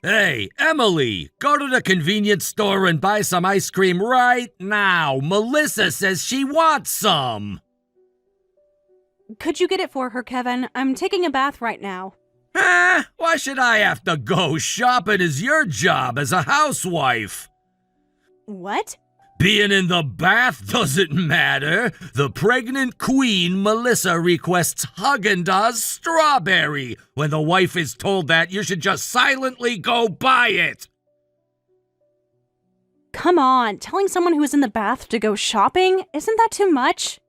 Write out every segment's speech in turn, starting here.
Hey, Emily, go to the convenience store and buy some ice cream right now. Melissa says she wants some. Could you get it for her, Kevin? I'm taking a bath right now. Why should I have to go? Shopping is your job as a housewife. What? Being in the bath doesn't matter. The pregnant queen, Melissa, requests Haagen-Dazs strawberry. When the wife is told that, you should just silently go buy it. Come on, telling someone who is in the bath to go shopping? Isn't that too much?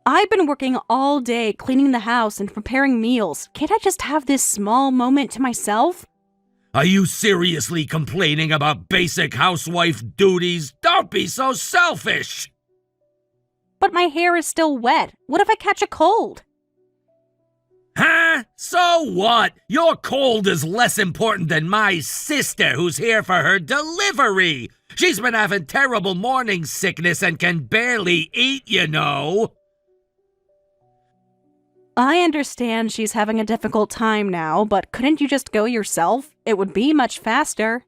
I've been working all day cleaning the house and preparing meals. Can't I just have this small moment to myself? Are you seriously complaining about basic housewife duties? Don't be so selfish! But my hair is still wet. What if I catch a cold? Huh? So what? Your cold is less important than my sister who's here for her delivery. She's been having terrible morning sickness and can barely eat, you know. I understand she's having a difficult time now, but couldn't you just go yourself? It would be much faster.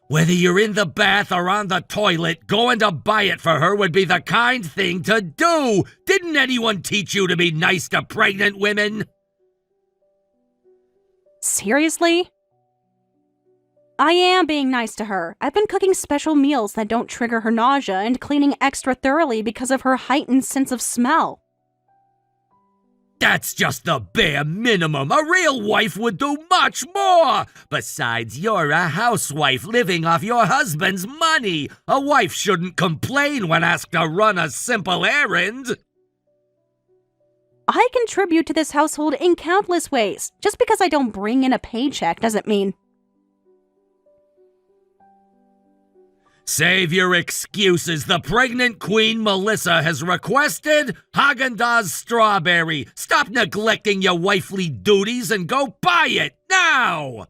Whether you're in the bath or on the toilet, going to buy it for her would be the kind thing to do. Didn't anyone teach you to be nice to pregnant women? Seriously? I am being nice to her. I've been cooking special meals that don't trigger her nausea and cleaning extra thoroughly because of her heightened sense of smell. That's just the bare minimum. A real wife would do much more. Besides, you're a housewife living off your husband's money. A wife shouldn't complain when asked to run a simple errand. I contribute to this household in countless ways. Just because I don't bring in a paycheck doesn't mean... Save your excuses. The pregnant queen, Melissa, has requested Haagen-Dazs strawberry. Stop neglecting your wifely duties and go buy it now!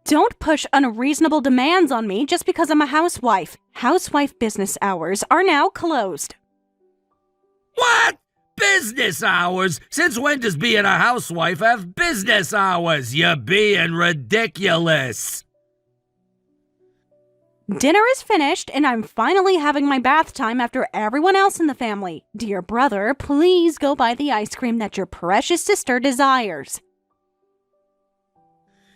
Don't push unreasonable demands on me just because I'm a housewife. Housewife business hours are now closed. What? Business hours? Since when does being a housewife have business hours? You're being ridiculous. Dinner is finished, and I'm finally having my bath time after everyone else in the family. Dear brother, please go buy the ice cream that your precious sister desires.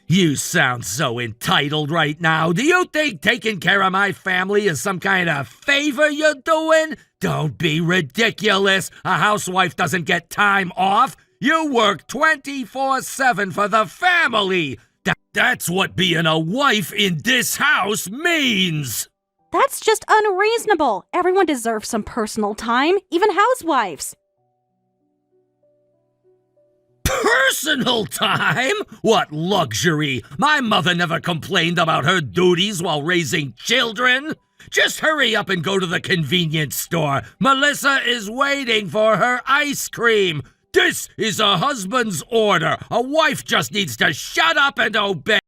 You sound so entitled right now. Do you think taking care of my family is some kind of favor you're doing? Don't be ridiculous. A housewife doesn't get time off. You work 24/7 for the family. That's what being a wife in this house means. That's just unreasonable. Everyone deserves some personal time, even housewives. Personal time? What luxury! My mother never complained about her duties while raising children. Just hurry up and go to the convenience store. Melissa is waiting for her ice cream. This is a husband's order. A wife just needs to shut up and obey.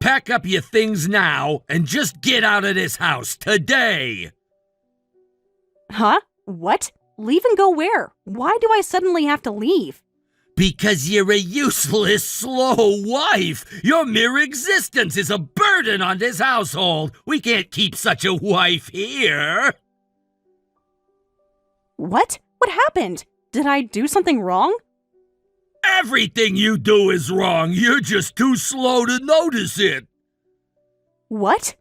Pack up your things now and just get out of this house today. Huh? What? Leave and go where? Why do I suddenly have to leave? Because you're a useless, slow wife. Your mere existence is a burden on this household. We can't keep such a wife here. What? What happened? Did I do something wrong? Everything you do is wrong. You're just too slow to notice it. What?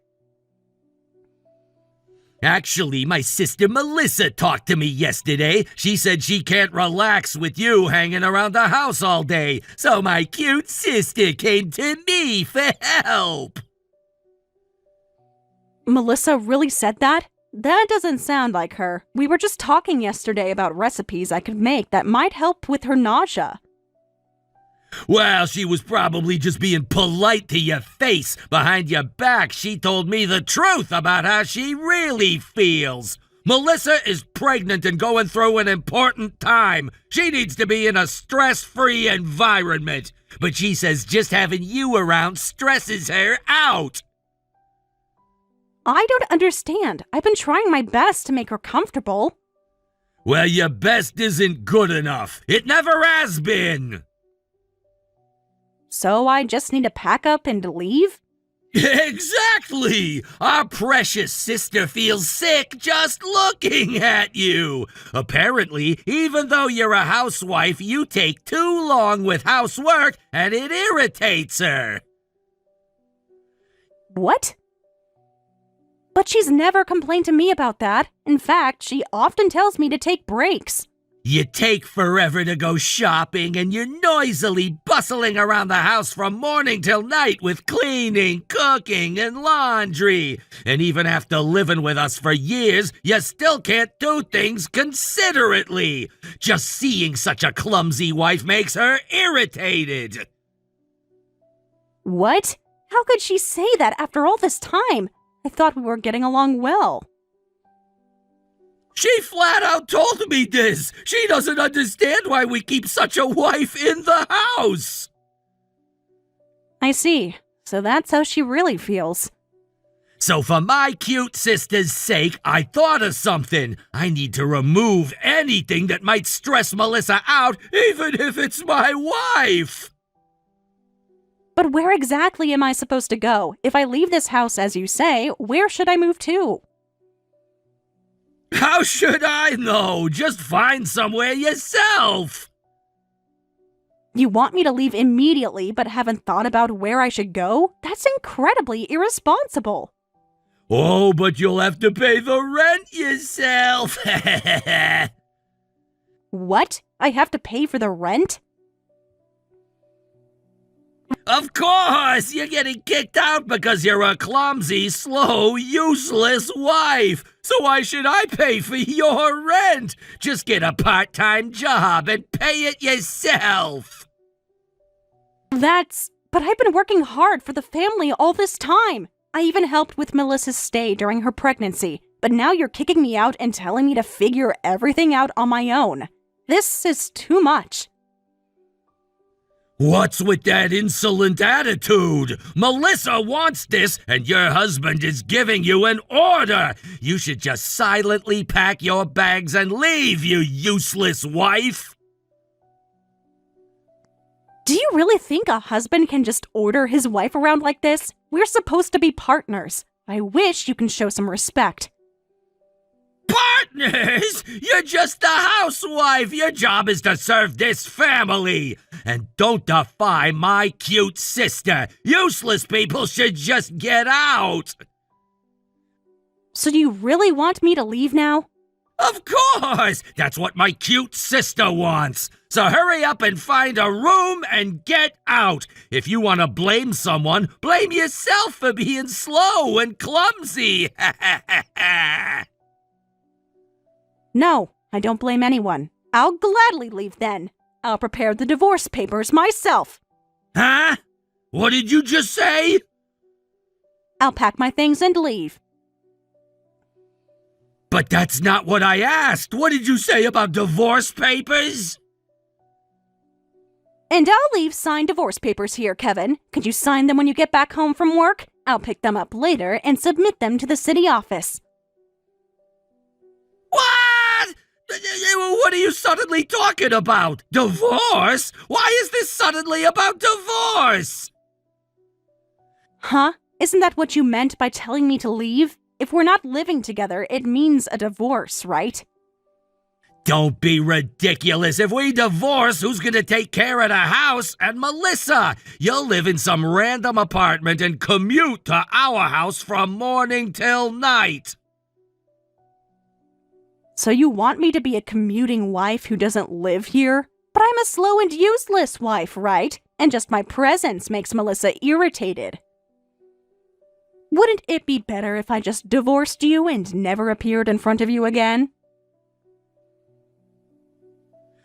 Actually, my sister Melissa talked to me yesterday. She said she can't relax with you hanging around the house all day. So my cute sister came to me for help. Melissa really said that? That doesn't sound like her. We were just talking yesterday about recipes I could make that might help with her nausea. Well, she was probably just being polite to your face. Behind your back, she told me the truth about how she really feels. Melissa is pregnant and going through an important time. She needs to be in a stress-free environment. But she says just having you around stresses her out. I don't understand. I've been trying my best to make her comfortable. Well, your best isn't good enough. It never has been. So I just need to pack up and leave? Exactly! Our precious sister feels sick just looking at you. Apparently, even though you're a housewife, you take too long with housework and it irritates her. What? But she's never complained to me about that. In fact, she often tells me to take breaks. You take forever to go shopping and you're noisily bustling around the house from morning till night with cleaning, cooking, and laundry. And even after living with us for years, you still can't do things considerately. Just seeing such a clumsy wife makes her irritated. What? How could she say that after all this time? I thought we were getting along well. She flat out told me this. She doesn't understand why we keep such a wife in the house. I see. So that's how she really feels. So for my cute sister's sake, I thought of something. I need to remove anything that might stress Melissa out, even if it's my wife. But where exactly am I supposed to go? If I leave this house, as you say, where should I move to? How should I know? Just find somewhere yourself. You want me to leave immediately but haven't thought about where I should go? That's incredibly irresponsible. Oh, but you'll have to pay the rent yourself. What? I have to pay for the rent? Of course! You're getting kicked out because you're a clumsy, slow, useless wife. So why should I pay for your rent? Just get a part-time job and pay it yourself. But I've been working hard for the family all this time. I even helped with Melissa's stay during her pregnancy. But now you're kicking me out and telling me to figure everything out on my own. This is too much. What's with that insolent attitude? Melissa wants this, and your husband is giving you an order. You should just silently pack your bags and leave, you useless wife. Do you really think a husband can just order his wife around like this? We're supposed to be partners. I wish you can show some respect. Partners? You're just a housewife. Your job is to serve this family. And don't defy my cute sister. Useless people should just get out. So do you really want me to leave now? Of course! That's what my cute sister wants. So hurry up and find a room and get out. If you want to blame someone, blame yourself for being slow and clumsy. No, I don't blame anyone. I'll gladly leave then. I'll prepare the divorce papers myself. Huh? What did you just say? I'll pack my things and leave. But that's not what I asked. What did you say about divorce papers? And I'll leave signed divorce papers here, Kevin. Could you sign them when you get back home from work? I'll pick them up later and submit them to the city office. What? What are you suddenly talking about? Divorce? Why is this suddenly about divorce? Huh? Isn't that what you meant by telling me to leave? If we're not living together, it means a divorce, right? Don't be ridiculous. If we divorce, who's gonna take care of the house? And Melissa, you'll live in some random apartment and commute to our house from morning till night. So you want me to be a commuting wife who doesn't live here? But I'm a slow and useless wife, right? And just my presence makes Melissa irritated. Wouldn't it be better if I just divorced you and never appeared in front of you again?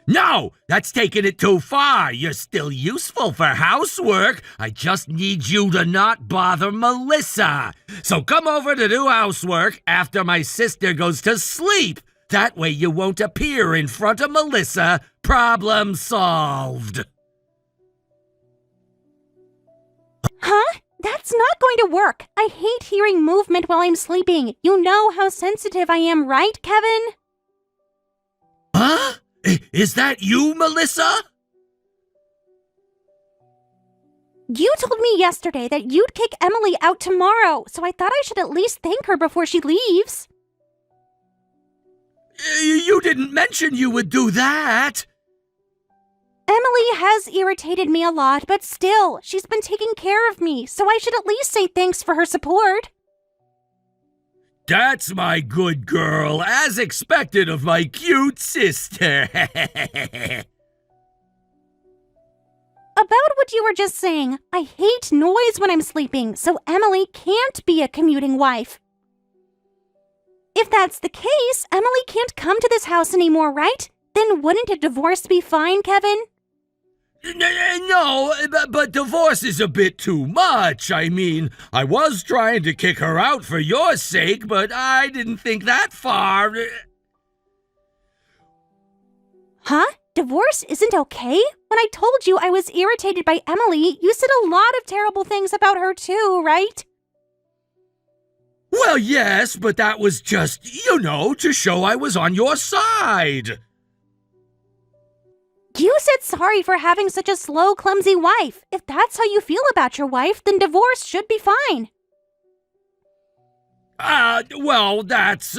No, that's taking it too far. You're still useful for housework. I just need you to not bother Melissa. So come over to do housework after my sister goes to sleep. That way you won't appear in front of Melissa. Problem solved. Huh? That's not going to work. I hate hearing movement while I'm sleeping. You know how sensitive I am, right, Kevin? Huh? Is that you, Melissa? You told me yesterday that you'd kick Emily out tomorrow, so I thought I should at least thank her before she leaves. You didn't mention you would do that. Emily has irritated me a lot, but still, she's been taking care of me, so I should at least say thanks for her support. That's my good girl, as expected of my cute sister. About what you were just saying, I hate noise when I'm sleeping, so Emily can't be a commuting wife. If that's the case, Emily can't come to this house anymore, right? Then wouldn't a divorce be fine, Kevin? No, but divorce is a bit too much. I mean, I was trying to kick her out for your sake, but I didn't think that far. Huh? Divorce isn't okay? When I told you I was irritated by Emily, you said a lot of terrible things about her too, right? Well, yes, but that was just, to show I was on your side. You said sorry for having such a slow, clumsy wife. If that's how you feel about your wife, then divorce should be fine. Well, that's,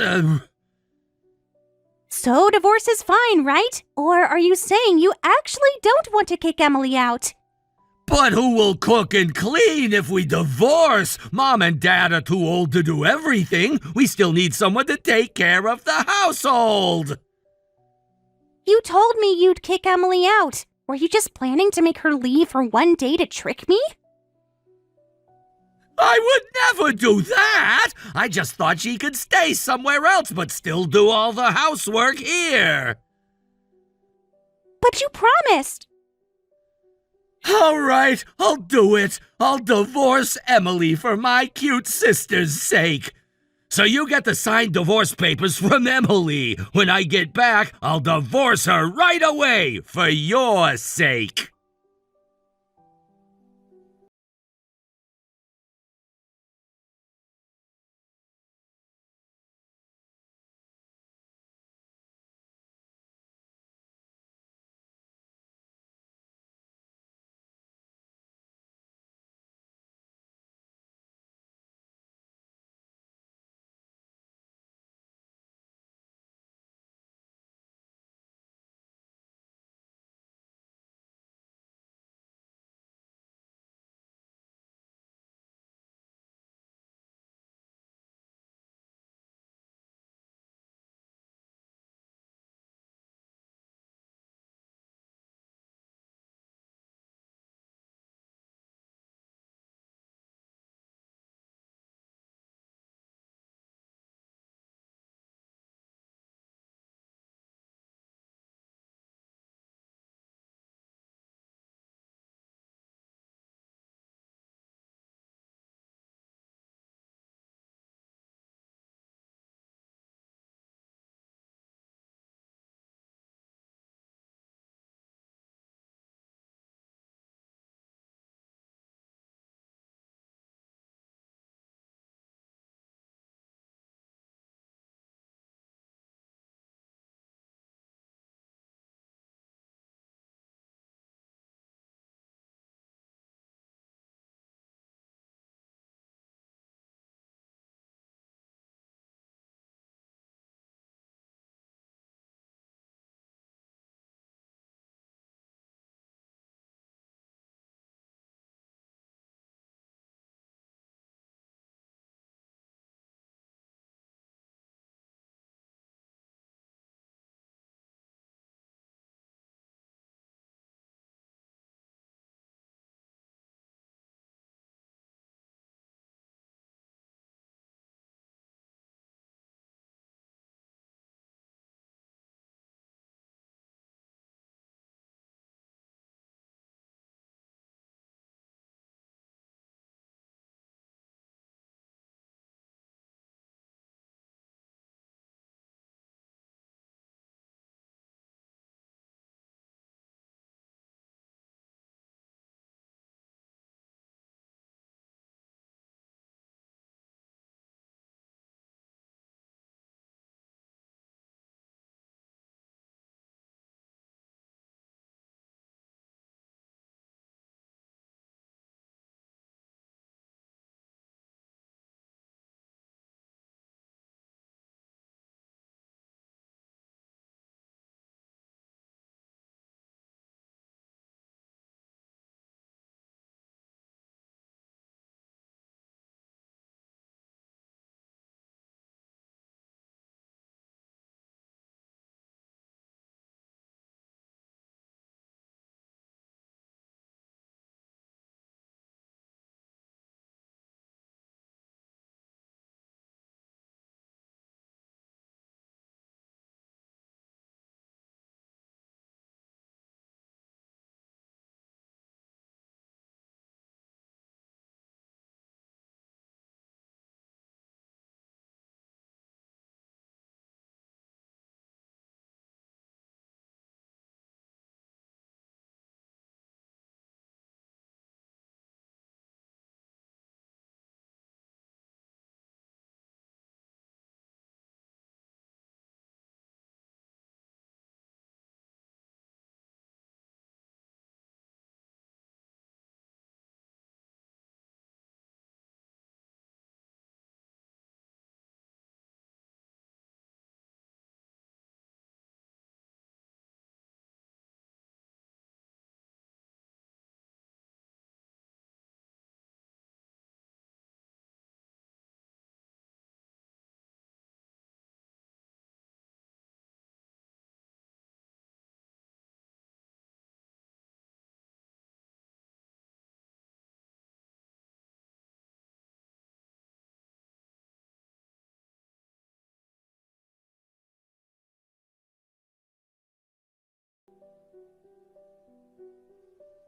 So divorce is fine, right? Or are you saying you actually don't want to kick Emily out? But who will cook and clean if we divorce? Mom and Dad are too old to do everything. We still need someone to take care of the household. You told me you'd kick Emily out. Were you just planning to make her leave for one day to trick me? I would never do that! I just thought she could stay somewhere else but still do all the housework here. But you promised. All right, I'll do it. I'll divorce Emily for my cute sister's sake. So you get the signed divorce papers from Emily. When I get back, I'll divorce her right away for your sake.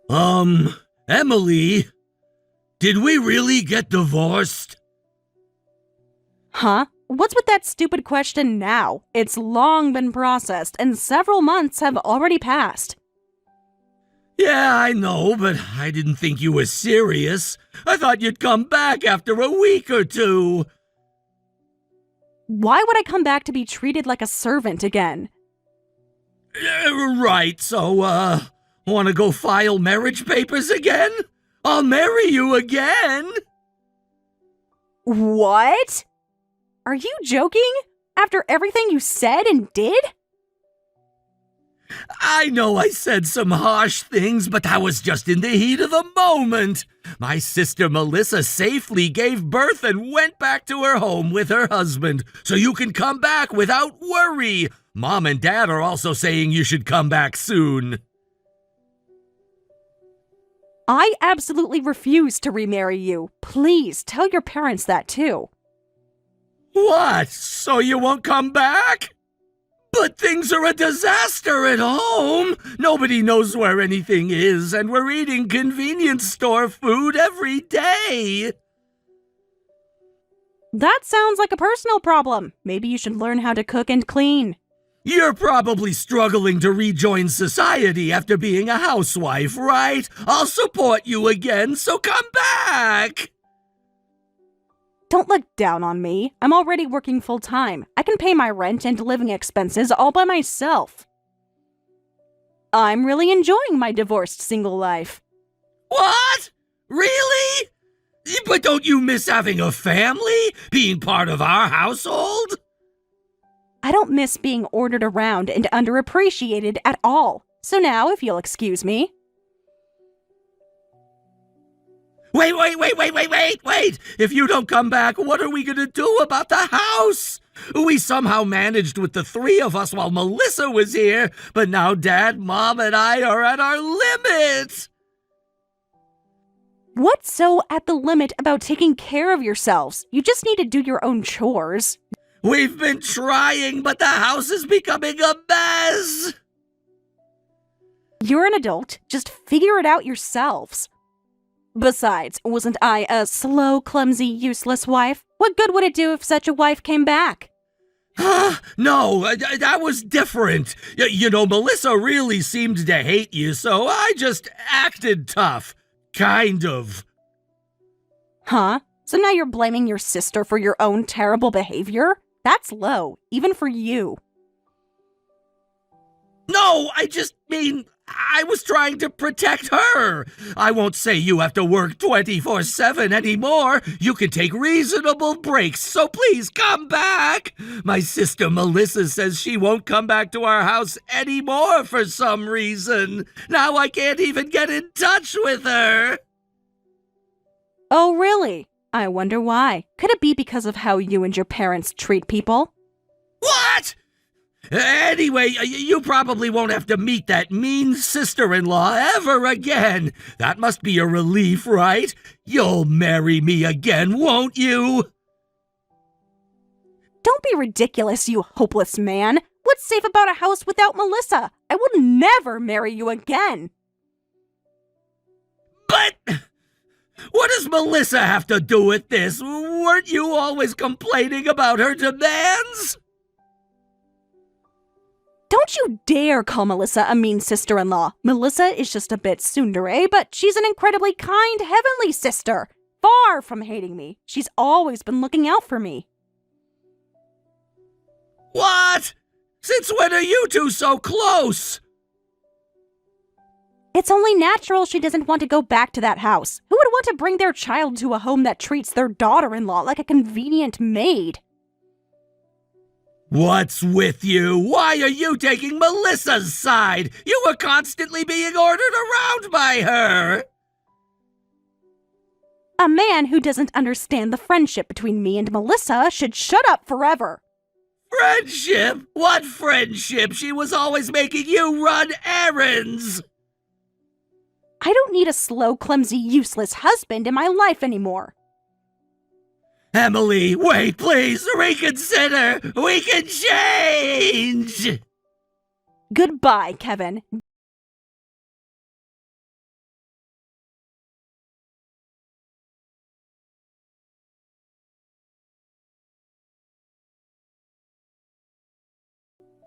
Emily, did we really get divorced? Huh? What's with that stupid question now? It's long been processed, and several months have already passed. Yeah, I know, but I didn't think you were serious. I thought you'd come back after a week or two. Why would I come back to be treated like a servant again? Right, so, wanna go file marriage papers again? I'll marry you again! What? Are you joking? After everything you said and did? I know I said some harsh things, but that was just in the heat of the moment. My sister Melissa safely gave birth and went back to her home with her husband, so you can come back without worry. Mom and Dad are also saying you should come back soon. I absolutely refuse to remarry you. Please tell your parents that too. What? So you won't come back? But things are a disaster at home. Nobody knows where anything is, and we're eating convenience store food every day. That sounds like a personal problem. Maybe you should learn how to cook and clean. You're probably struggling to rejoin society after being a housewife, right? I'll support you again, so come back! Don't look down on me. I'm already working full-time. I can pay my rent and living expenses all by myself. I'm really enjoying my divorced single life. What? Really? But don't you miss having a family? Being part of our household? I don't miss being ordered around and underappreciated at all. So now, if you'll excuse me. Wait! If you don't come back, what are we gonna do about the house? We somehow managed with the three of us while Melissa was here, but now Dad, Mom, and I are at our limit! What's so at the limit about taking care of yourselves? You just need to do your own chores. We've been trying, but the house is becoming a mess! You're an adult. Just figure it out yourselves. Besides, wasn't I a slow, clumsy, useless wife? What good would it do if such a wife came back? No, that was different. You know, Melissa really seemed to hate you, so I just acted tough. Kind of. Huh? So now you're blaming your sister for your own terrible behavior? That's low, even for you. No, I just mean, I was trying to protect her. I won't say you have to work 24/7 anymore. You can take reasonable breaks, so please come back. My sister Melissa says she won't come back to our house anymore for some reason. Now I can't even get in touch with her. Oh, really? I wonder why. Could it be because of how you and your parents treat people? What? Anyway, you probably won't have to meet that mean sister-in-law ever again. That must be a relief, right? You'll marry me again, won't you? Don't be ridiculous, you hopeless man. What's safe about a house without Melissa? I will never marry you again. But what does Melissa have to do with this? Weren't you always complaining about her demands? Don't you dare call Melissa a mean sister-in-law. Melissa is just a bit tsundere, but she's an incredibly kind, heavenly sister. Far from hating me. She's always been looking out for me. What? Since when are you two so close? It's only natural she doesn't want to go back to that house. Who would want to bring their child to a home that treats their daughter-in-law like a convenient maid? What's with you? Why are you taking Melissa's side? You were constantly being ordered around by her. A man who doesn't understand the friendship between me and Melissa should shut up forever. Friendship? What friendship? She was always making you run errands. I don't need a slow, clumsy, useless husband in my life anymore. Emily, wait, please, reconsider. We can change. Goodbye, Kevin.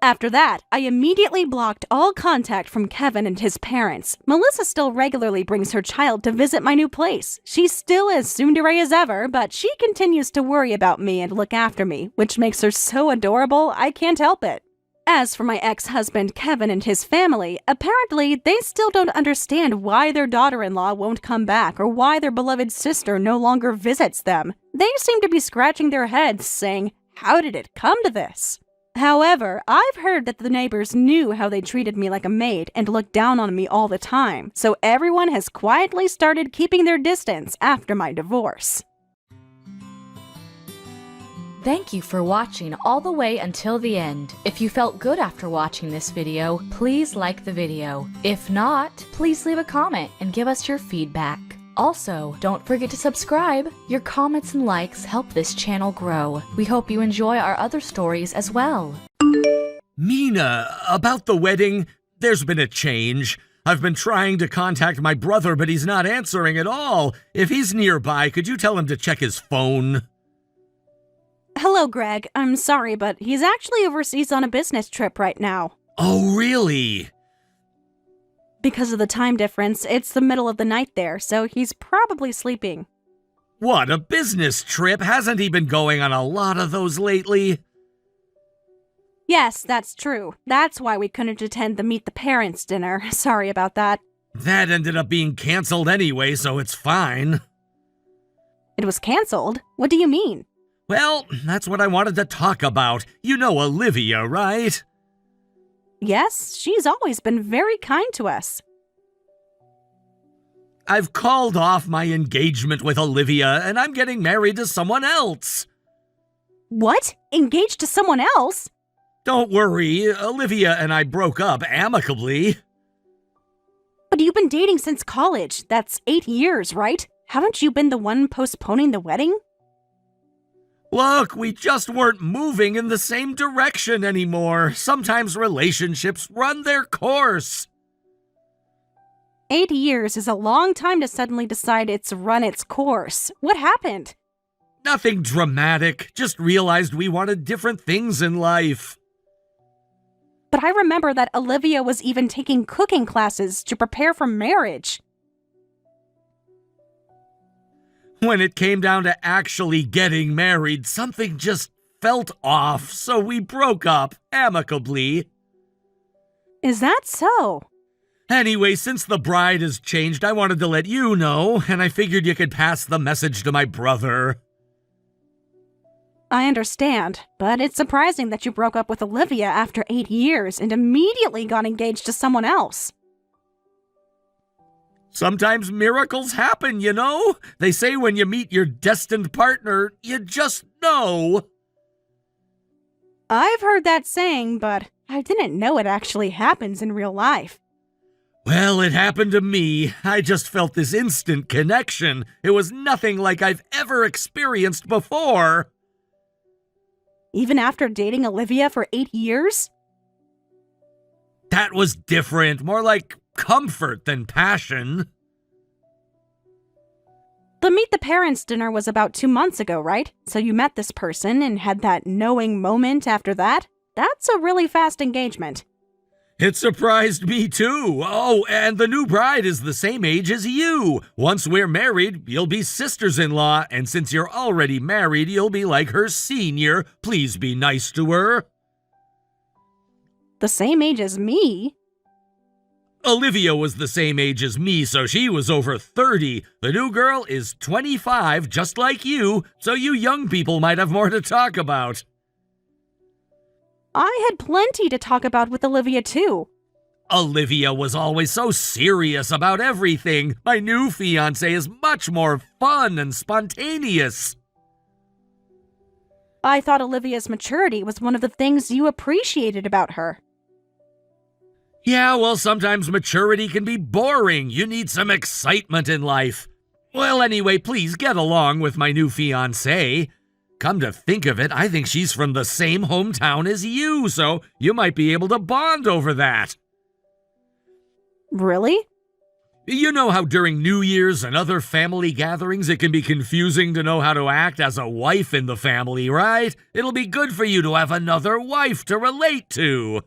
After that, I immediately blocked all contact from Kevin and his parents. Melissa still regularly brings her child to visit my new place. She's still as tsundere as ever, but she continues to worry about me and look after me, which makes her so adorable, I can't help it. As for my ex-husband Kevin and his family, apparently they still don't understand why their daughter-in-law won't come back or why their beloved sister no longer visits them. They seem to be scratching their heads, saying, "How did it come to this?" However, I've heard that the neighbors knew how they treated me like a maid and looked down on me all the time, so everyone has quietly started keeping their distance after my divorce. Thank you for watching all the way until the end. If you felt good after watching this video, please like the video. If not, please leave a comment and give us your feedback. Also, don't forget to subscribe. Your comments and likes help this channel grow. We hope you enjoy our other stories as well. Mina, about the wedding, there's been a change. I've been trying to contact my brother, but he's not answering at all. If he's nearby, could you tell him to check his phone? Hello, Greg. I'm sorry, but he's actually overseas on a business trip right now. Oh, really? Because of the time difference, it's the middle of the night there, so he's probably sleeping. What, a business trip? Hasn't he been going on a lot of those lately? Yes, that's true. That's why we couldn't attend the Meet the Parents dinner. Sorry about that. That ended up being canceled anyway, so it's fine. It was canceled? What do you mean? Well, that's what I wanted to talk about. You know Olivia, right? Yes, she's always been very kind to us. I've called off my engagement with Olivia, and I'm getting married to someone else. What? Engaged to someone else? Don't worry, Olivia and I broke up amicably. But you've been dating since college. That's 8 years, right? Haven't you been the one postponing the wedding? Look, we just weren't moving in the same direction anymore. Sometimes relationships run their course. 8 years is a long time to suddenly decide it's run its course. What happened? Nothing dramatic, just realized we wanted different things in life. But I remember that Olivia was even taking cooking classes to prepare for marriage. When it came down to actually getting married, something just felt off, so we broke up amicably. Is that so? Anyway, since the bride has changed, I wanted to let you know, and I figured you could pass the message to my brother. I understand, but it's surprising that you broke up with Olivia after 8 years and immediately got engaged to someone else. Sometimes miracles happen, you know? They say when you meet your destined partner, you just know. I've heard that saying, but I didn't know it actually happens in real life. Well, it happened to me. I just felt this instant connection. It was nothing like I've ever experienced before. Even after dating Olivia for 8 years? That was different, more like comfort than passion. The Meet the Parents dinner was about 2 months ago, right? So you met this person and had that knowing moment after that? That's a really fast engagement. It surprised me too. Oh, and the new bride is the same age as you. Once we're married, you'll be sisters-in-law, and since you're already married, you'll be like her senior. Please be nice to her. The same age as me? Olivia was the same age as me, so she was over 30. The new girl is 25, just like you, so you young people might have more to talk about. I had plenty to talk about with Olivia, too. Olivia was always so serious about everything. My new fiancé is much more fun and spontaneous. I thought Olivia's maturity was one of the things you appreciated about her. Yeah, well, sometimes maturity can be boring. You need some excitement in life. Well, anyway, please get along with my new fiancée. Come to think of it, I think she's from the same hometown as you, so you might be able to bond over that. Really? You know how during New Year's and other family gatherings it can be confusing to know how to act as a wife in the family, right? It'll be good for you to have another wife to relate to.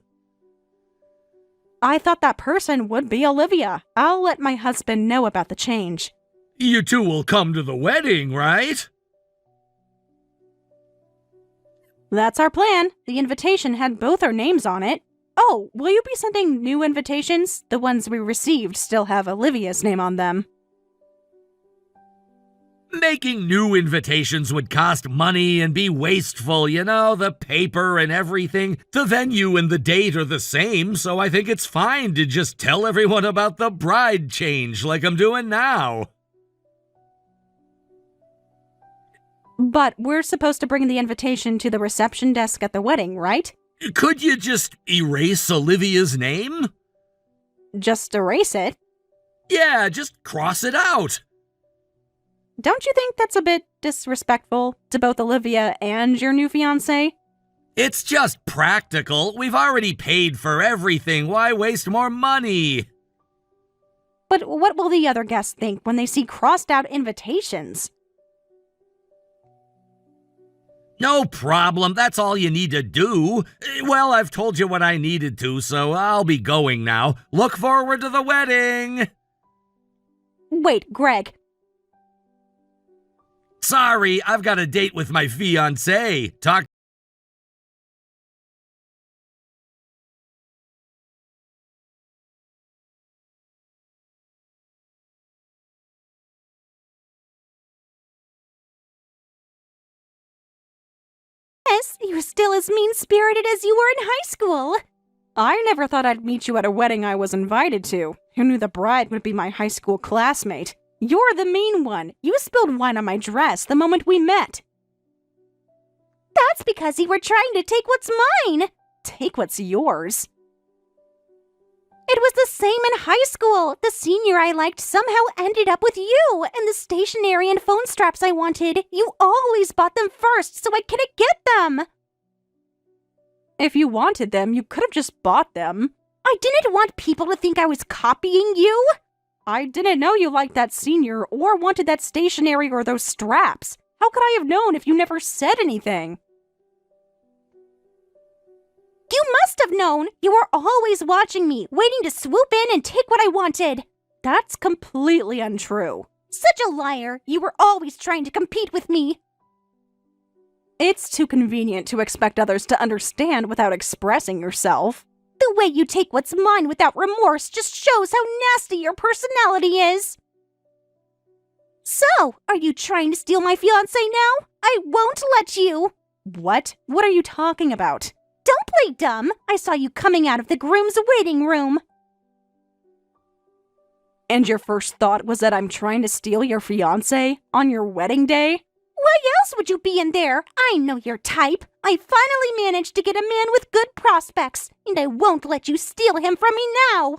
I thought that person would be Olivia. I'll let my husband know about the change. You two will come to the wedding, right? That's our plan. The invitation had both our names on it. Oh, will you be sending new invitations? The ones we received still have Olivia's name on them. Making new invitations would cost money and be wasteful, you know, the paper and everything. The venue and the date are the same, so I think it's fine to just tell everyone about the bride change like I'm doing now. But we're supposed to bring the invitation to the reception desk at the wedding, right? Could you just erase Olivia's name? Just erase it? Yeah, just cross it out. Don't you think that's a bit disrespectful to both Olivia and your new fiancé? It's just practical. We've already paid for everything. Why waste more money? But what will the other guests think when they see crossed out invitations? No problem. That's all you need to do. Well, I've told you what I needed to, so I'll be going now. Look forward to the wedding. Wait, Greg. Sorry, I've got a date with my fiancé. Talk. Yes, you're still as mean-spirited as you were in high school. I never thought I'd meet you at a wedding I was invited to. Who knew the bride would be my high school classmate? You're the mean one. You spilled wine on my dress the moment we met. That's because you were trying to take what's mine. Take what's yours. It was the same in high school. The senior I liked somehow ended up with you, and the stationery and phone straps I wanted, you always bought them first, so I couldn't get them. If you wanted them, you could have just bought them. I didn't want people to think I was copying you. I didn't know you liked that senior or wanted that stationery or those straps. How could I have known if you never said anything? You must have known. You were always watching me, waiting to swoop in and take what I wanted. That's completely untrue. Such a liar. You were always trying to compete with me. It's too convenient to expect others to understand without expressing yourself. The way you take what's mine without remorse just shows how nasty your personality is. So, are you trying to steal my fiancé now? I won't let you. What? What are you talking about? Don't play dumb. I saw you coming out of the groom's waiting room. And your first thought was that I'm trying to steal your fiancé on your wedding day? Why else would you be in there? I know your type. I finally managed to get a man with good prospects, and I won't let you steal him from me now.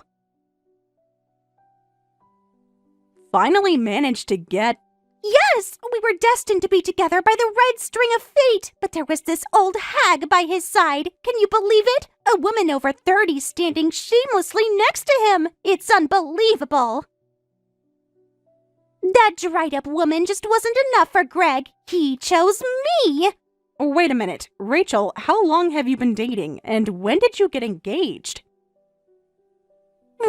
Finally managed to get... Yes, we were destined to be together by the red string of fate, but there was this old hag by his side. Can you believe it? A woman over 30 standing shamelessly next to him. It's unbelievable. That dried-up woman just wasn't enough for Greg. He chose me. Wait a minute. Rachel, how long have you been dating, and when did you get engaged?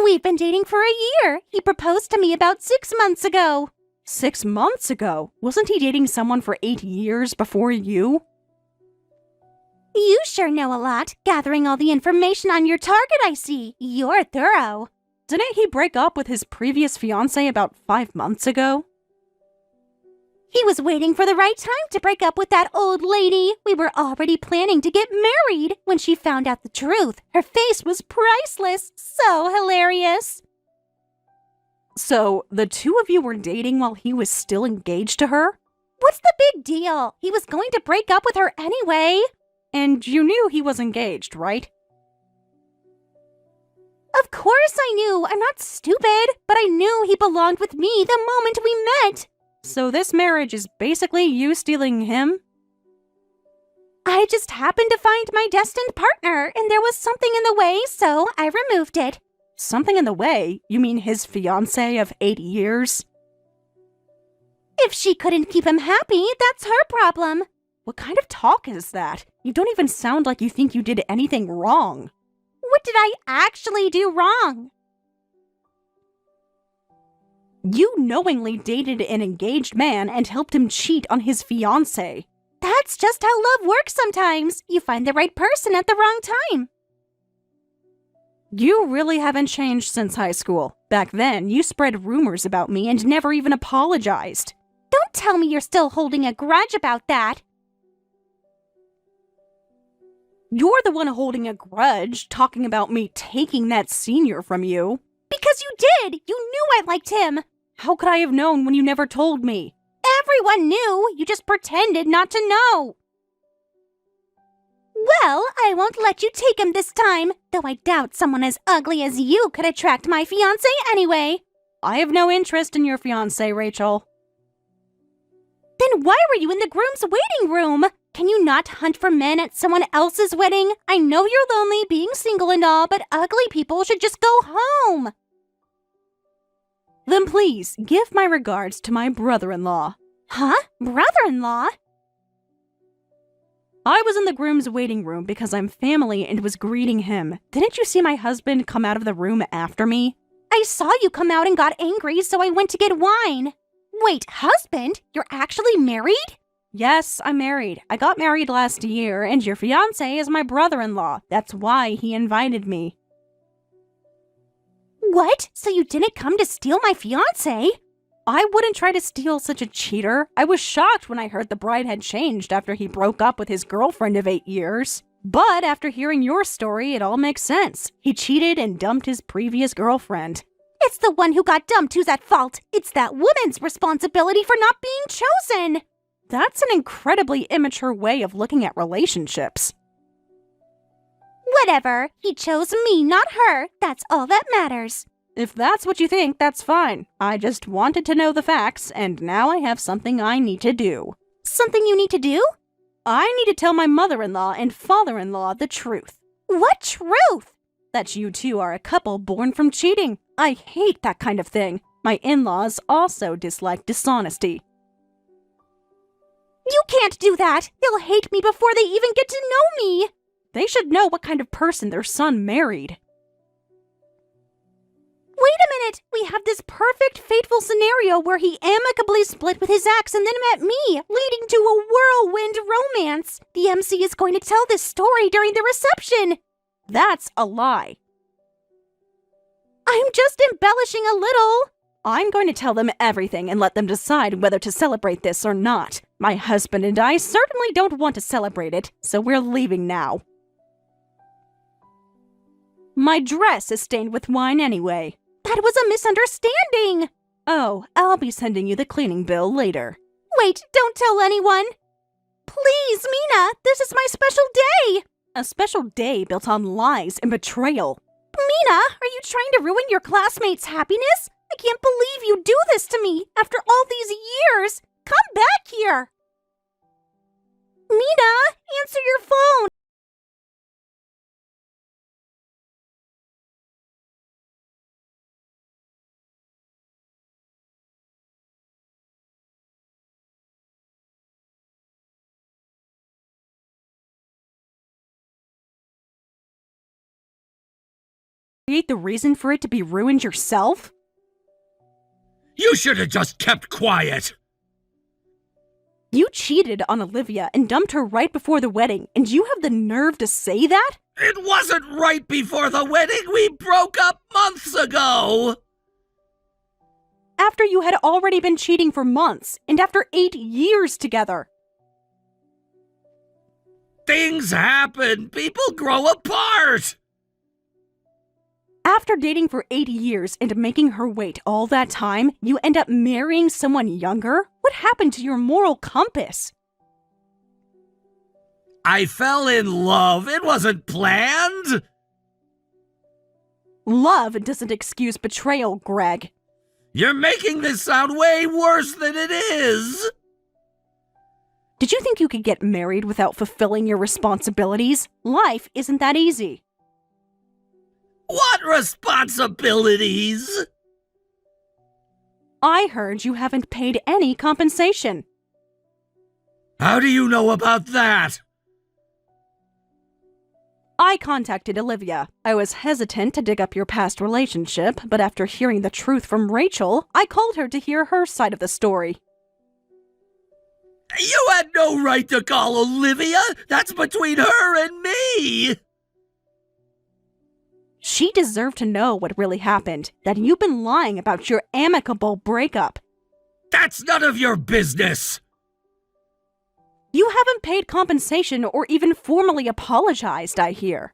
We've been dating for a year. He proposed to me about 6 months ago. 6 months ago? Wasn't he dating someone for 8 years before you? You sure know a lot, gathering all the information on your target, I see. You're thorough. Didn't he break up with his previous fiancée about 5 months ago? He was waiting for the right time to break up with that old lady. We were already planning to get married. When she found out the truth, her face was priceless. So hilarious. So, the two of you were dating while he was still engaged to her? What's the big deal? He was going to break up with her anyway. And you knew he was engaged, right? Of course I knew. I'm not stupid. But I knew he belonged with me the moment we met. So this marriage is basically you stealing him? I just happened to find my destined partner, and there was something in the way, so I removed it. Something in the way? You mean his fiancé of 8 years? If she couldn't keep him happy, that's her problem. What kind of talk is that? You don't even sound like you think you did anything wrong. What did I actually do wrong? You knowingly dated an engaged man and helped him cheat on his fiancé. That's just how love works sometimes. You find the right person at the wrong time. You really haven't changed since high school. Back then, you spread rumors about me and never even apologized. Don't tell me you're still holding a grudge about that. You're the one holding a grudge, talking about me taking that senior from you. Because you did! You knew I liked him! How could I have known when you never told me? Everyone knew! You just pretended not to know! Well, I won't let you take him this time, though I doubt someone as ugly as you could attract my fiancé anyway. I have no interest in your fiancé, Rachel. Then why were you in the groom's waiting room? Can you not hunt for men at someone else's wedding? I know you're lonely being single and all, but ugly people should just go home. Then please, give my regards to my brother-in-law. Huh? Brother-in-law? I was in the groom's waiting room because I'm family and was greeting him. Didn't you see my husband come out of the room after me? I saw you come out and got angry, so I went to get wine. Wait, husband? You're actually married? Yes, I'm married. I got married last year, and your fiancé is my brother-in-law. That's why he invited me. What? So you didn't come to steal my fiancé? I wouldn't try to steal such a cheater. I was shocked when I heard the bride had changed after he broke up with his girlfriend of 8 years. But after hearing your story, it all makes sense. He cheated and dumped his previous girlfriend. It's the one who got dumped who's at fault. It's that woman's responsibility for not being chosen. That's an incredibly immature way of looking at relationships. Whatever. He chose me, not her. That's all that matters. If that's what you think, that's fine. I just wanted to know the facts, and now I have something I need to do. Something you need to do? I need to tell my mother-in-law and father-in-law the truth. What truth? That you two are a couple born from cheating. I hate that kind of thing. My in-laws also dislike dishonesty. You can't do that! They'll hate me before they even get to know me! They should know what kind of person their son married. Wait a minute! We have this perfect fateful scenario where he amicably split with his ex and then met me, leading to a whirlwind romance. The MC is going to tell this story during the reception. That's a lie. I'm just embellishing a little. I'm going to tell them everything and let them decide whether to celebrate this or not. My husband and I certainly don't want to celebrate it, so we're leaving now. My dress is stained with wine anyway. That was a misunderstanding! Oh, I'll be sending you the cleaning bill later. Wait, don't tell anyone! Please, Mina, this is my special day! A special day built on lies and betrayal. Mina, are you trying to ruin your classmates' happiness? I can't believe you do this to me after all these years! Come back here! Mina, answer your phone! Create the reason for it to be ruined yourself? You should have just kept quiet. You cheated on Olivia and dumped her right before the wedding, and you have the nerve to say that? It wasn't right before the wedding. We broke up months ago. After you had already been cheating for months, and after 8 years together. Things happen. People grow apart. After dating for 8 years and making her wait all that time, you end up marrying someone younger? What happened to your moral compass? I fell in love. It wasn't planned. Love doesn't excuse betrayal, Greg. You're making this sound way worse than it is. Did you think you could get married without fulfilling your responsibilities? Life isn't that easy. What responsibilities? I heard you haven't paid any compensation. How do you know about that? I contacted Olivia. I was hesitant to dig up your past relationship, but after hearing the truth from Rachel, I called her to hear her side of the story. You had no right to call Olivia. That's between her and me. She deserved to know what really happened, that you've been lying about your amicable breakup. That's none of your business. You haven't paid compensation or even formally apologized, I hear.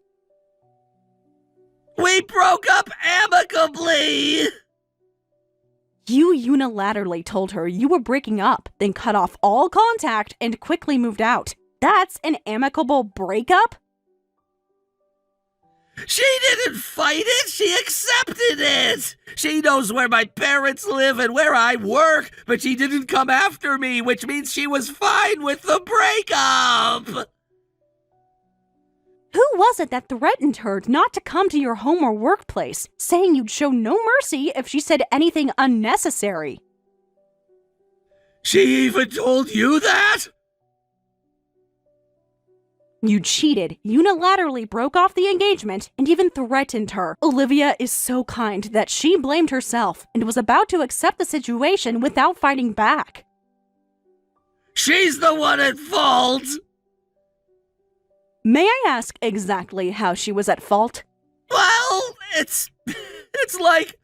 We broke up amicably. You unilaterally told her you were breaking up, then cut off all contact and quickly moved out. That's an amicable breakup? She didn't fight it, she accepted it! She knows where my parents live and where I work, but she didn't come after me, which means she was fine with the breakup! Who was it that threatened her not to come to your home or workplace, saying you'd show no mercy if she said anything unnecessary? She even told you that? You cheated, unilaterally broke off the engagement, and even threatened her. Olivia is so kind that she blamed herself and was about to accept the situation without fighting back. She's the one at fault! May I ask exactly how she was at fault? Well, it's like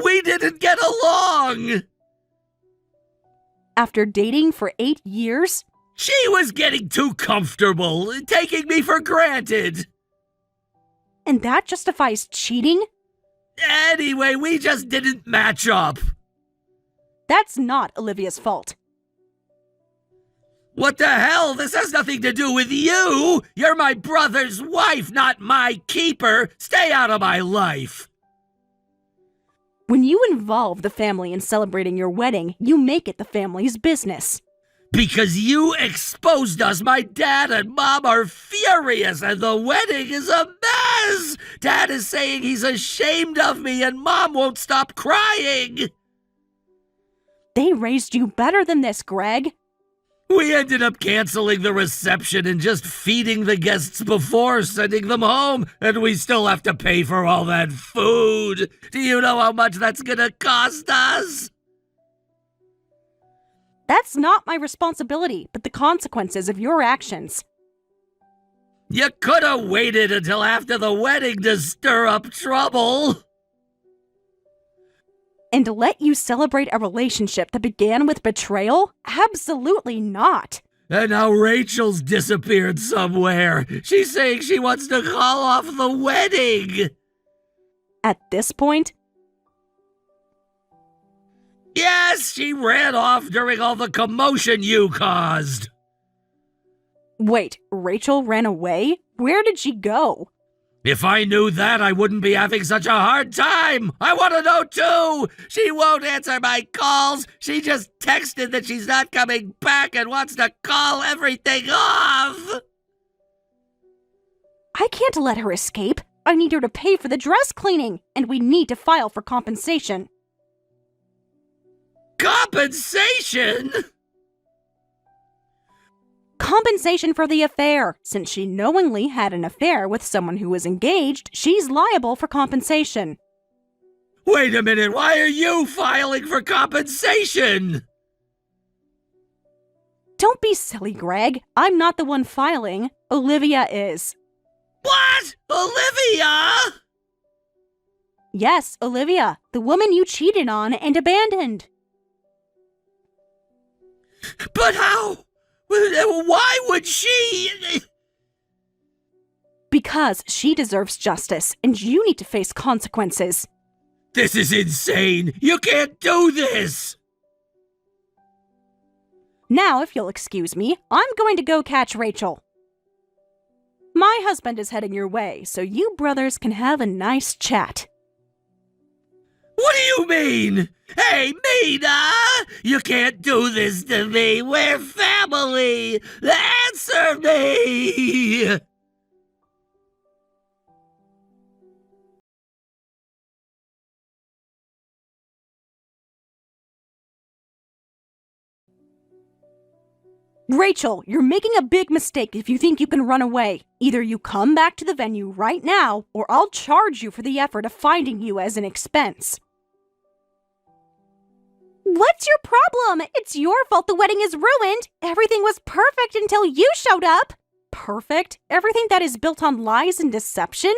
we didn't get along. After dating for 8 years? She was getting too comfortable, taking me for granted. And that justifies cheating? Anyway, we just didn't match up. That's not Olivia's fault. What the hell? This has nothing to do with you! You're my brother's wife, not my keeper! Stay out of my life! When you involve the family in celebrating your wedding, you make it the family's business. Because you exposed us, my dad and mom are furious and the wedding is a mess! Dad is saying he's ashamed of me and mom won't stop crying! They raised you better than this, Greg. We ended up canceling the reception and just feeding the guests before sending them home, and we still have to pay for all that food. Do you know how much that's gonna cost us? That's not my responsibility, but the consequences of your actions. You could have waited until after the wedding to stir up trouble. And let you celebrate a relationship that began with betrayal? Absolutely not. And now Rachel's disappeared somewhere. She's saying she wants to call off the wedding. At this point? Yes, she ran off during all the commotion you caused. Wait, Rachel ran away? Where did she go? If I knew that, I wouldn't be having such a hard time. I want to know too. She won't answer my calls. She just texted that she's not coming back and wants to call everything off. I can't let her escape. I need her to pay for the dress cleaning, and we need to file for compensation. Compensation? Compensation for the affair. Since she knowingly had an affair with someone who was engaged, she's liable for compensation. Wait a minute, why are you filing for compensation? Don't be silly, Greg. I'm not the one filing. Olivia is. What? Olivia? Yes, Olivia, the woman you cheated on and abandoned. But how? Why would she? Because she deserves justice, and you need to face consequences. This is insane! You can't do this! Now, if you'll excuse me, I'm going to go catch Rachel. My husband is heading your way, so you brothers can have a nice chat. What do you mean? Hey, Mina! You can't do this to me! We're family! Answer me! Rachel, you're making a big mistake if you think you can run away. Either you come back to the venue right now, or I'll charge you for the effort of finding you as an expense. What's your problem? It's your fault the wedding is ruined. Everything was perfect until you showed up. Perfect? Everything that is built on lies and deception?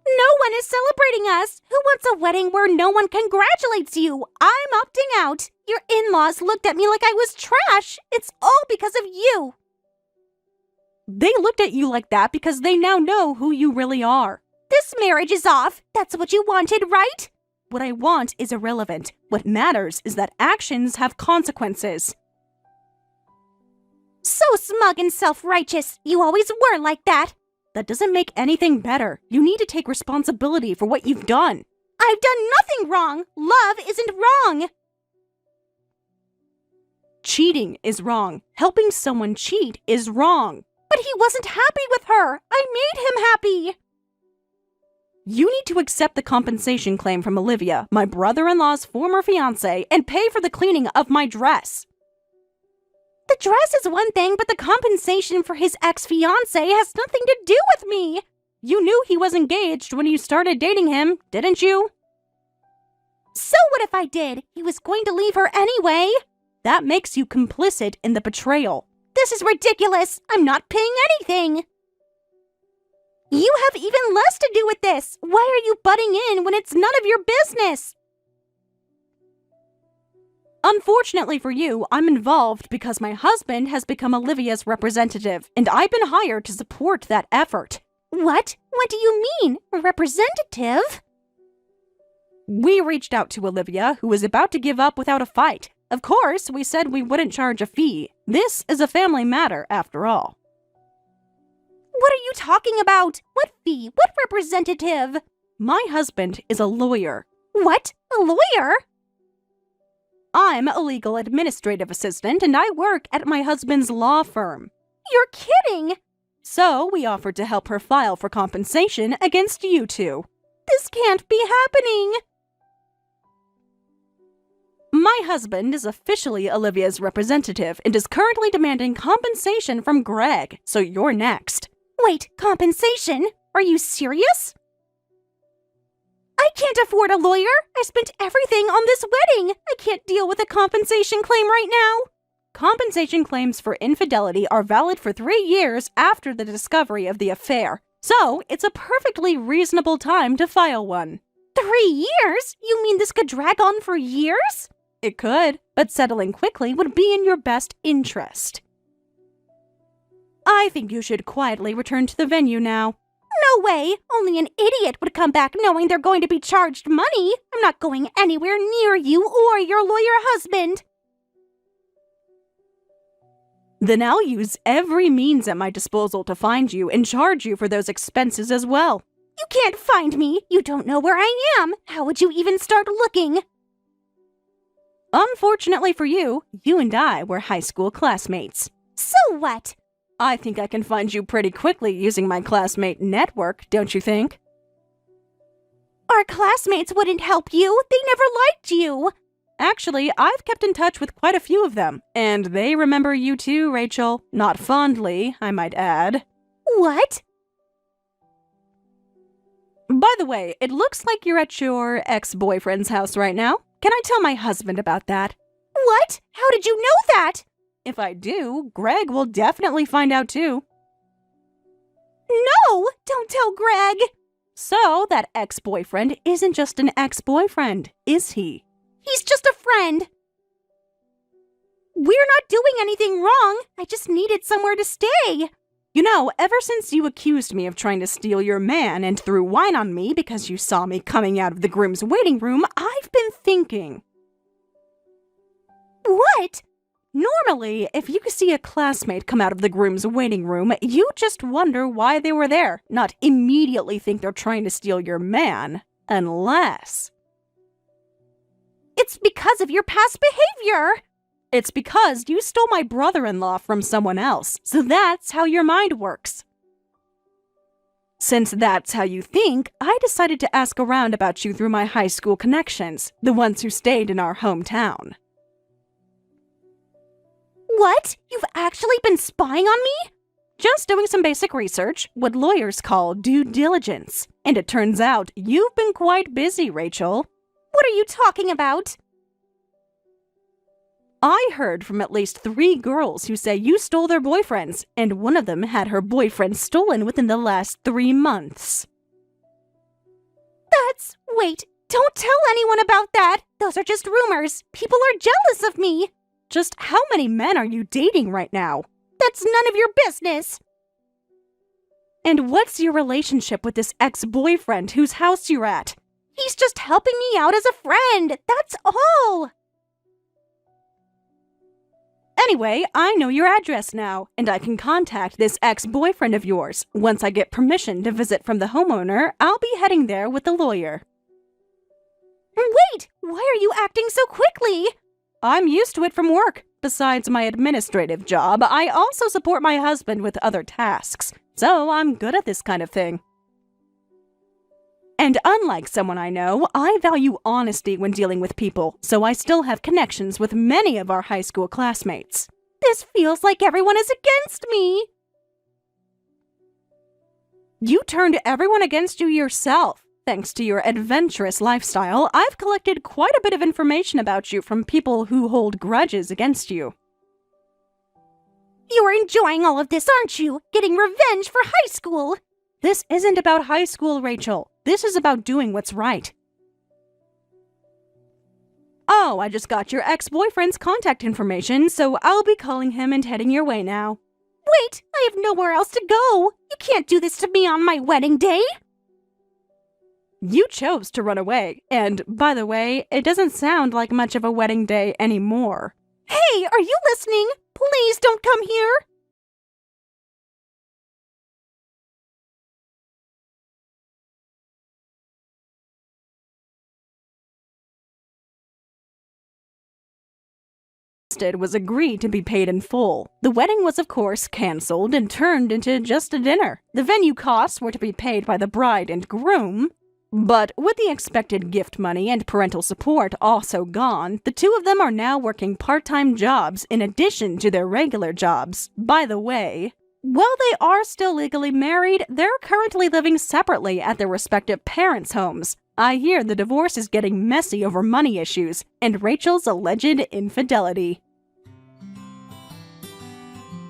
No one is celebrating us. Who wants a wedding where no one congratulates you? I'm opting out. Your in-laws looked at me like I was trash. It's all because of you. They looked at you like that because they now know who you really are. This marriage is off. That's what you wanted, right? What I want is irrelevant. What matters is that actions have consequences. So smug and self-righteous. You always were like that. That doesn't make anything better. You need to take responsibility for what you've done. I've done nothing wrong. Love isn't wrong. Cheating is wrong. Helping someone cheat is wrong. But he wasn't happy with her. I made him happy. You need to accept the compensation claim from Olivia, my brother-in-law's former fiancé, and pay for the cleaning of my dress. The dress is one thing, but the compensation for his ex-fiancé has nothing to do with me. You knew he was engaged when you started dating him, didn't you? So what if I did? He was going to leave her anyway. That makes you complicit in the betrayal. This is ridiculous. I'm not paying anything. You have even less to do with this. Why are you butting in when it's none of your business? Unfortunately for you, I'm involved because my husband has become Olivia's representative, and I've been hired to support that effort. What? What do you mean, representative? We reached out to Olivia, who was about to give up without a fight. Of course, we said we wouldn't charge a fee. This is a family matter, after all. What are you talking about? What fee? What representative? My husband is a lawyer. What? A lawyer? I'm a legal administrative assistant, and I work at my husband's law firm. You're kidding! So we offered to help her file for compensation against you two. This can't be happening! My husband is officially Olivia's representative and is currently demanding compensation from Greg, so you're next. Wait, compensation? Are you serious? I can't afford a lawyer. I spent everything on this wedding. I can't deal with a compensation claim right now. Compensation claims for infidelity are valid for 3 years after the discovery of the affair, so it's a perfectly reasonable time to file one. 3 years? You mean this could drag on for years? It could, but settling quickly would be in your best interest. I think you should quietly return to the venue now. No way! Only an idiot would come back knowing they're going to be charged money. I'm not going anywhere near you or your lawyer husband. Then I'll use every means at my disposal to find you and charge you for those expenses as well. You can't find me. You don't know where I am. How would you even start looking? Unfortunately for you, you and I were high school classmates. So what? I think I can find you pretty quickly using my classmate network, don't you think? Our classmates wouldn't help you. They never liked you. Actually, I've kept in touch with quite a few of them, and they remember you too, Rachel. Not fondly, I might add. What? By the way, it looks like you're at your ex-boyfriend's house right now. Can I tell my husband about that? What? How did you know that? If I do, Greg will definitely find out too. No! Don't tell Greg! So, that ex-boyfriend isn't just an ex-boyfriend, is he? He's just a friend. We're not doing anything wrong. I just needed somewhere to stay. You know, ever since you accused me of trying to steal your man and threw wine on me because you saw me coming out of the groom's waiting room, I've been thinking. What? Normally, if you see a classmate come out of the groom's waiting room, you just wonder why they were there, not immediately think they're trying to steal your man, unless... It's because of your past behavior! It's because you stole my brother-in-law from someone else, so that's how your mind works. Since that's how you think, I decided to ask around about you through my high school connections, the ones who stayed in our hometown. What? You've actually been spying on me? Just doing some basic research, what lawyers call due diligence. And it turns out you've been quite busy, Rachel. What are you talking about? I heard from at least 3 girls who say you stole their boyfriends, and one of them had her boyfriend stolen within the last 3 months. Wait, don't tell anyone about that! Those are just rumors. People are jealous of me! Just how many men are you dating right now? That's none of your business! And what's your relationship with this ex-boyfriend whose house you're at? He's just helping me out as a friend, that's all! Anyway, I know your address now, and I can contact this ex-boyfriend of yours. Once I get permission to visit from the homeowner, I'll be heading there with the lawyer. Wait! Why are you acting so quickly? I'm used to it from work. Besides my administrative job, I also support my husband with other tasks, so I'm good at this kind of thing. And unlike someone I know, I value honesty when dealing with people, so I still have connections with many of our high school classmates. This feels like everyone is against me. You turned everyone against you yourself. Thanks to your adventurous lifestyle, I've collected quite a bit of information about you from people who hold grudges against you. You're enjoying all of this, aren't you? Getting revenge for high school! This isn't about high school, Rachel. This is about doing what's right. Oh, I just got your ex-boyfriend's contact information, so I'll be calling him and heading your way now. Wait, I have nowhere else to go! You can't do this to me on my wedding day! You chose to run away, and, by the way, it doesn't sound like much of a wedding day anymore. Hey, are you listening? Please don't come here! Was agreed to be paid in full. The wedding was of course cancelled and turned into just a dinner. The venue costs were to be paid by the bride and groom, but with the expected gift money and parental support also gone, the two of them are now working part-time jobs in addition to their regular jobs. By the way, while they are still legally married, they're currently living separately at their respective parents' homes. I hear the divorce is getting messy over money issues and Rachel's alleged infidelity.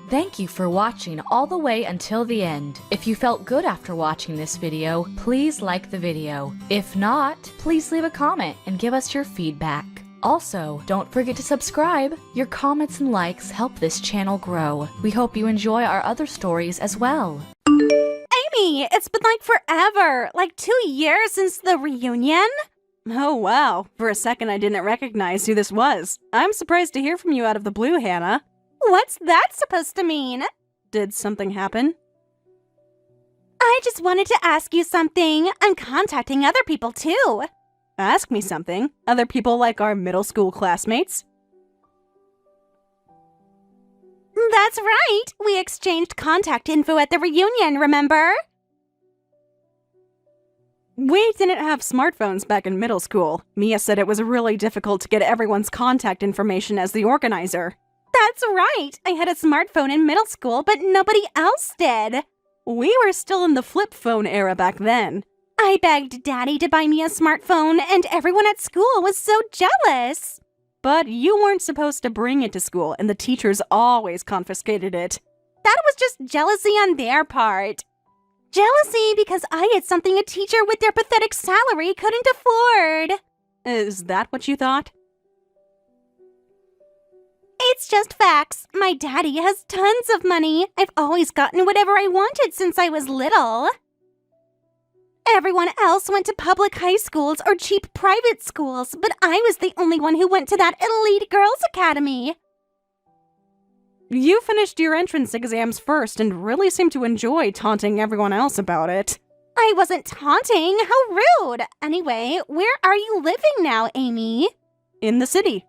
Thank you for watching all the way until the end. If you felt good after watching this video, please like the video. If not, please leave a comment and give us your feedback. Also, don't forget to subscribe. Your comments and likes help this channel grow. We hope you enjoy our other stories as well. Amy, it's been like forever, like 2 years since the reunion? Oh wow, for a second I didn't recognize who this was. I'm surprised to hear from you out of the blue, Hannah. What's that supposed to mean? Did something happen? I just wanted to ask you something. I'm contacting other people too. Ask me something? Other people like our middle school classmates? That's right! We exchanged contact info at the reunion, remember? We didn't have smartphones back in middle school. Mia said it was really difficult to get everyone's contact information as the organizer. That's right! I had a smartphone in middle school, but nobody else did. We were still in the flip phone era back then. I begged Daddy to buy me a smartphone, and everyone at school was so jealous. But you weren't supposed to bring it to school, and the teachers always confiscated it. That was just jealousy on their part. Jealousy because I had something a teacher with their pathetic salary couldn't afford. Is that what you thought? It's just facts. My daddy has tons of money. I've always gotten whatever I wanted since I was little. Everyone else went to public high schools or cheap private schools, but I was the only one who went to that elite girls' academy. You finished your entrance exams first and really seemed to enjoy taunting everyone else about it. I wasn't taunting. How rude. Anyway, where are you living now, Amy? In the city.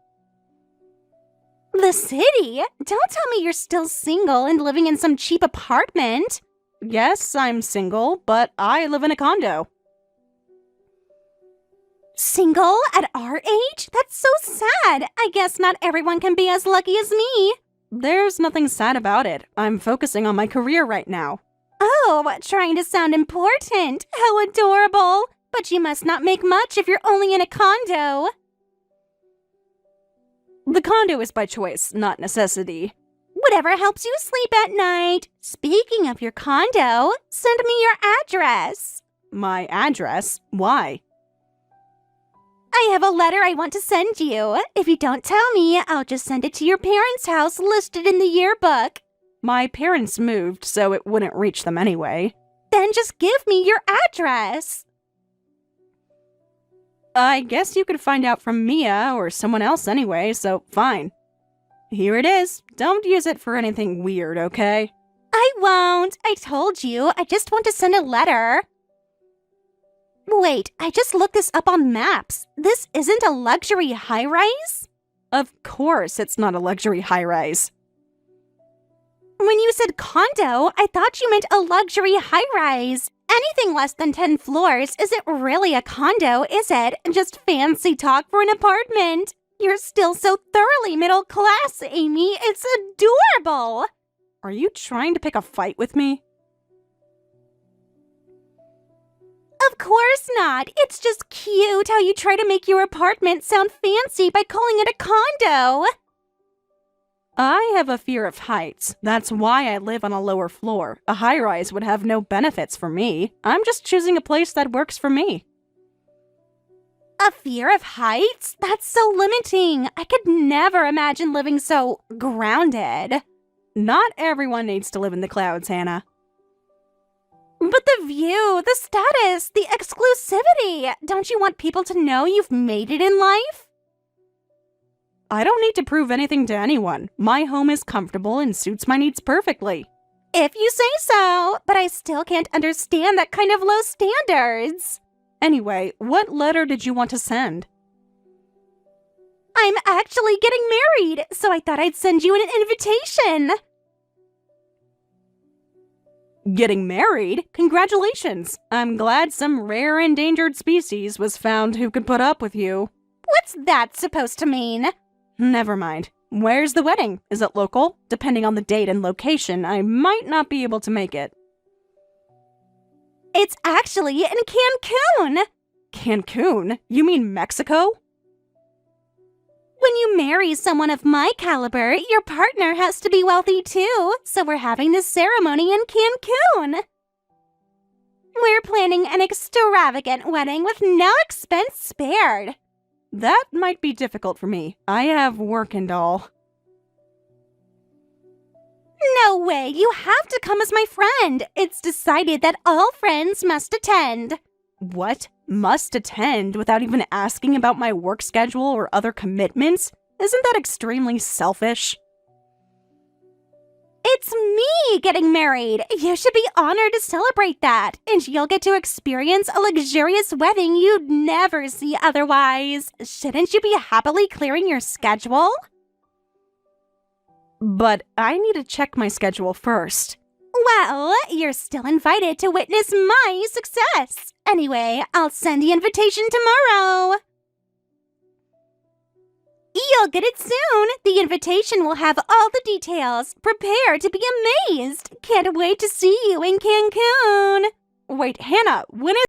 The city? Don't tell me you're still single and living in some cheap apartment. Yes, I'm single, but I live in a condo. Single at our age? That's so sad. I guess not everyone can be as lucky as me. There's nothing sad about it. I'm focusing on my career right now. Oh, trying to sound important. How adorable. But you must not make much if you're only in a condo. The condo is by choice, not necessity. Whatever helps you sleep at night. Speaking of your condo, send me your address. My address? Why? I have a letter I want to send you. If you don't tell me, I'll just send it to your parents' house listed in the yearbook. My parents moved, so it wouldn't reach them anyway. Then just give me your address. I guess you could find out from Mia or someone else anyway, so fine. Here it is. Don't use it for anything weird, okay? I won't. I told you. I just want to send a letter. Wait, I just looked this up on maps. This isn't a luxury high-rise? Of course it's not a luxury high-rise. When you said condo, I thought you meant a luxury high-rise. Anything less than 10 floors isn't really a condo, is it? Just fancy talk for an apartment. You're still so thoroughly middle class, Amy. It's adorable. Are you trying to pick a fight with me? Of course not. It's just cute how you try to make your apartment sound fancy by calling it a condo. I have a fear of heights. That's why I live on a lower floor. A high-rise would have no benefits for me. I'm just choosing a place that works for me. A fear of heights? That's so limiting. I could never imagine living so grounded. Not everyone needs to live in the clouds, Hannah. But the view, the status, the exclusivity. Don't you want people to know you've made it in life? I don't need to prove anything to anyone. My home is comfortable and suits my needs perfectly. If you say so, but I still can't understand that kind of low standards. Anyway, what letter did you want to send? I'm actually getting married, so I thought I'd send you an invitation. Getting married? Congratulations! I'm glad some rare endangered species was found who could put up with you. What's that supposed to mean? Never mind. Where's the wedding? Is it local? Depending on the date and location, I might not be able to make it. It's actually in Cancun! Cancun? You mean Mexico? When you marry someone of my caliber, your partner has to be wealthy too, so we're having this ceremony in Cancun. We're planning an extravagant wedding with no expense spared. That might be difficult for me. I have work and all. No way! You have to come as my friend! It's decided that all friends must attend. What? Must attend without even asking about my work schedule or other commitments? Isn't that extremely selfish? It's me getting married! You should be honored to celebrate that, and you'll get to experience a luxurious wedding you'd never see otherwise. Shouldn't you be happily clearing your schedule? But I need to check my schedule first. Well, you're still invited to witness my success. Anyway, I'll send the invitation tomorrow. You'll get it soon. The invitation will have all the details. Prepare to be amazed. Can't wait to see you in Cancun. Wait, Hannah, when is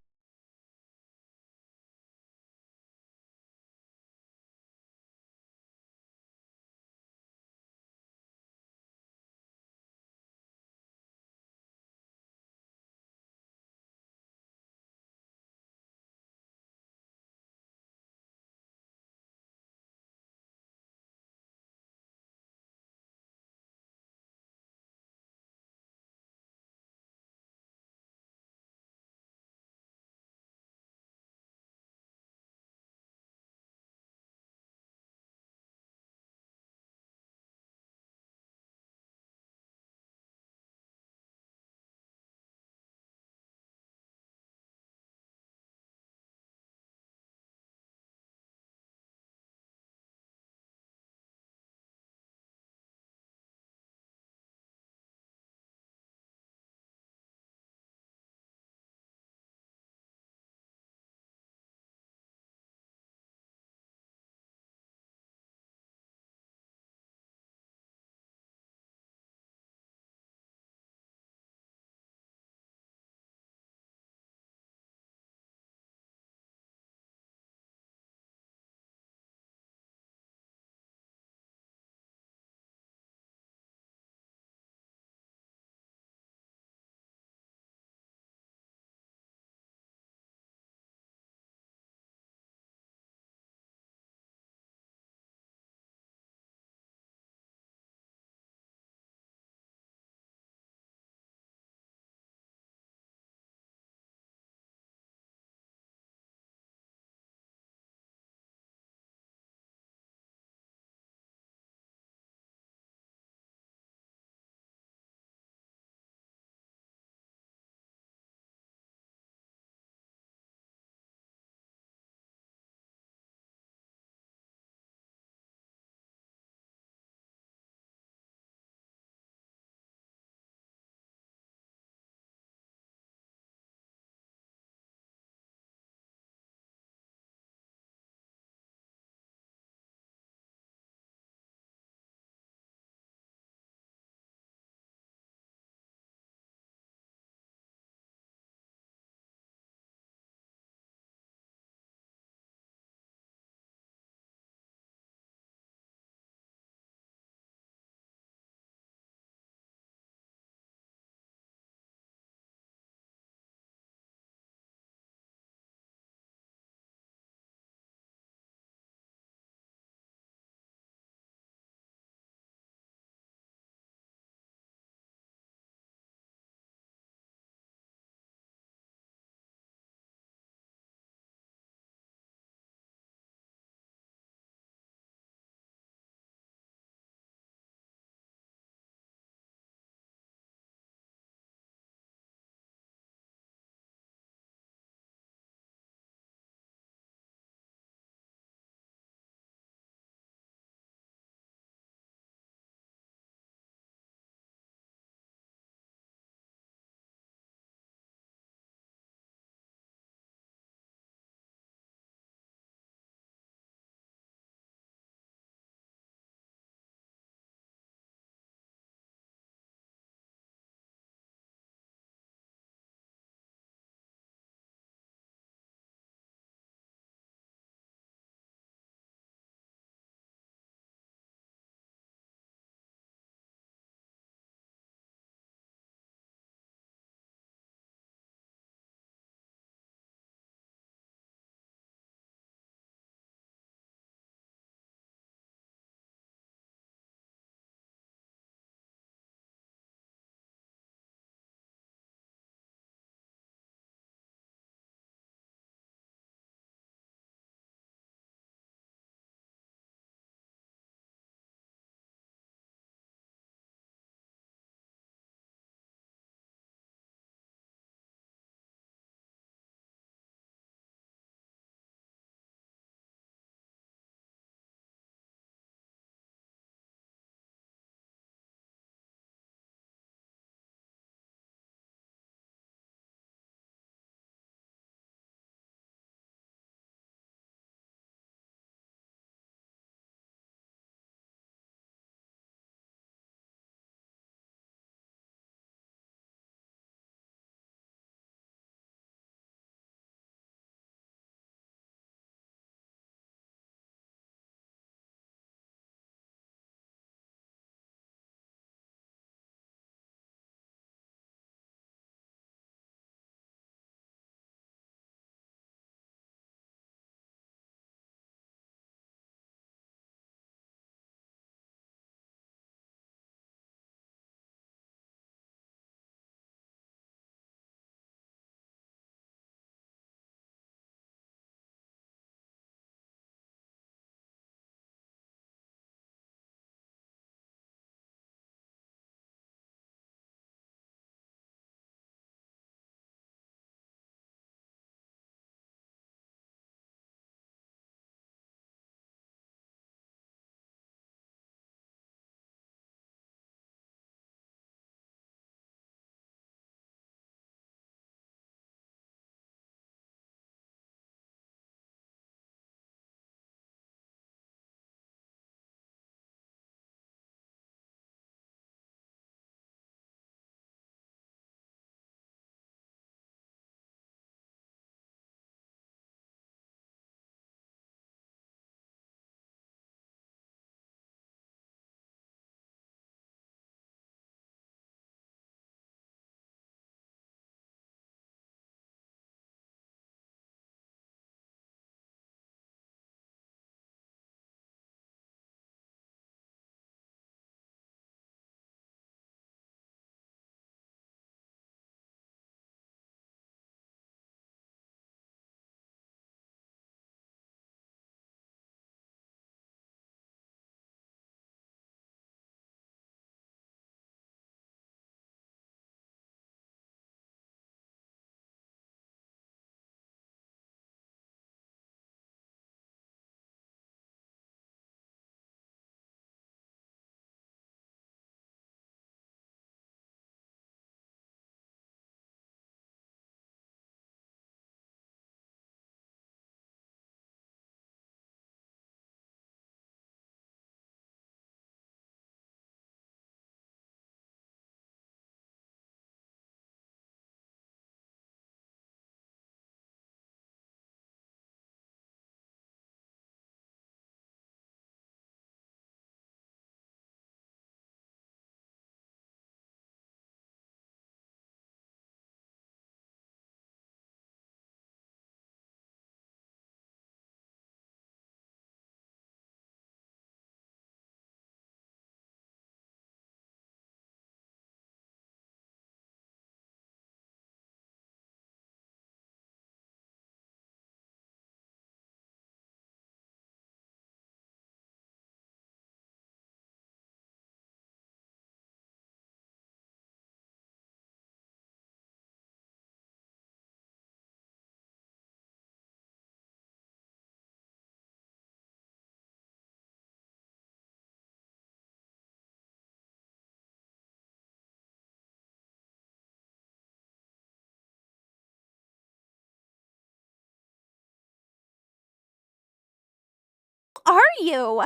are you?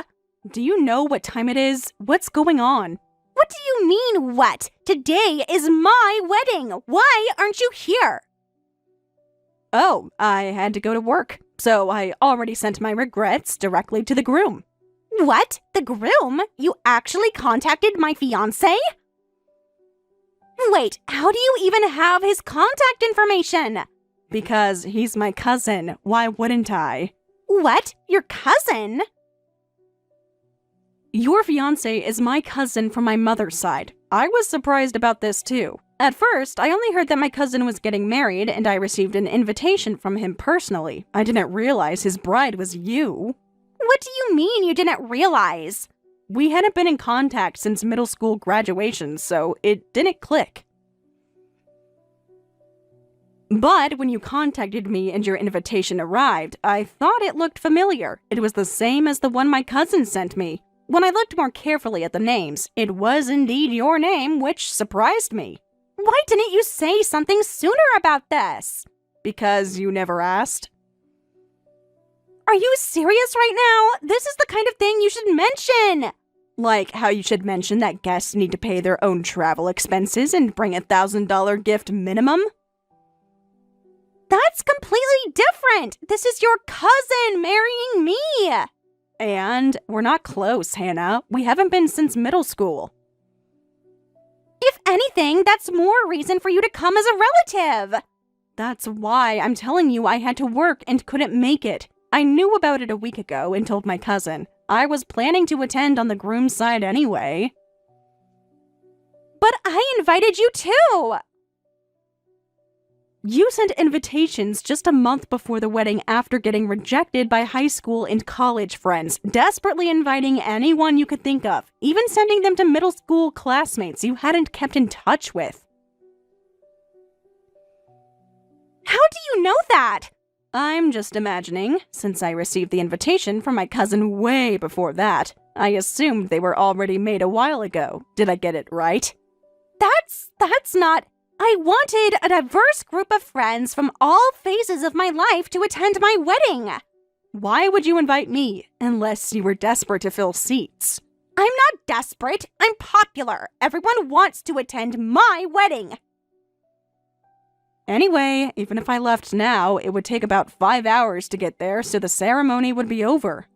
Do you know what time it is? What's going on? What do you mean, what? Today is my wedding. Why aren't you here? Oh, I had to go to work, so I already sent my regrets directly to the groom. What? The groom? You actually contacted my fiancé? Wait, how do you even have his contact information? Because he's my cousin. Why wouldn't I? What? Your cousin? Your fiancé is my cousin from my mother's side. I was surprised about this too. At first, I only heard that my cousin was getting married and I received an invitation from him personally. I didn't realize his bride was you. What do you mean you didn't realize? We hadn't been in contact since middle school graduation, so it didn't click. But when you contacted me and your invitation arrived, I thought it looked familiar. It was the same as the one my cousin sent me. When I looked more carefully at the names, it was indeed your name, which surprised me. Why didn't you say something sooner about this? Because you never asked. Are you serious right now? This is the kind of thing you should mention. Like how you should mention that guests need to pay their own travel expenses and bring a $1,000 gift minimum. That's completely different. This is your cousin marrying me. And we're not close, Hannah. We haven't been since middle school. If anything, that's more reason for you to come as a relative. That's why I'm telling you I had to work and couldn't make it. I knew about it a week ago and told my cousin. I was planning to attend on the groom's side anyway. But I invited you too! You sent invitations just a month before the wedding after getting rejected by high school and college friends, desperately inviting anyone you could think of, even sending them to middle school classmates you hadn't kept in touch with. How do you know that? I'm just imagining, since I received the invitation from my cousin way before that. I assumed they were already made a while ago. Did I get it right? That's not... I wanted a diverse group of friends from all phases of my life to attend my wedding. Why would you invite me, unless you were desperate to fill seats? I'm not desperate. I'm popular. Everyone wants to attend my wedding. Anyway, even if I left now, it would take about 5 hours to get there, so the ceremony would be over.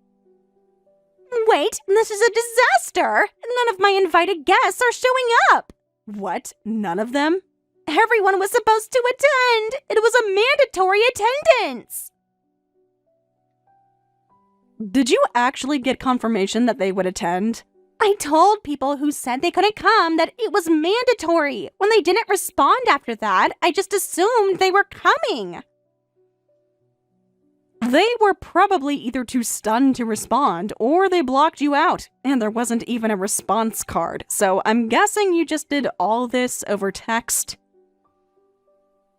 Wait, this is a disaster. None of my invited guests are showing up. What? None of them? Everyone was supposed to attend! It was a mandatory attendance! Did you actually get confirmation that they would attend? I told people who said they couldn't come that it was mandatory. When they didn't respond after that, I just assumed they were coming. They were probably either too stunned to respond, or they blocked you out, and there wasn't even a response card, so I'm guessing you just did all this over text.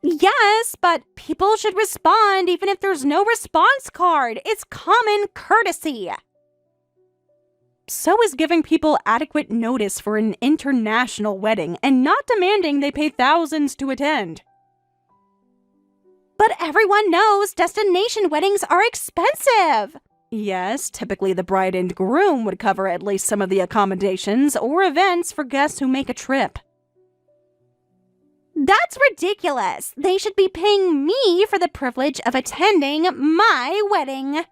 Yes, but people should respond even if there's no response card. It's common courtesy. So is giving people adequate notice for an international wedding and not demanding they pay thousands to attend. But everyone knows destination weddings are expensive. Yes, typically the bride and groom would cover at least some of the accommodations or events for guests who make a trip. That's ridiculous. They should be paying me for the privilege of attending my wedding.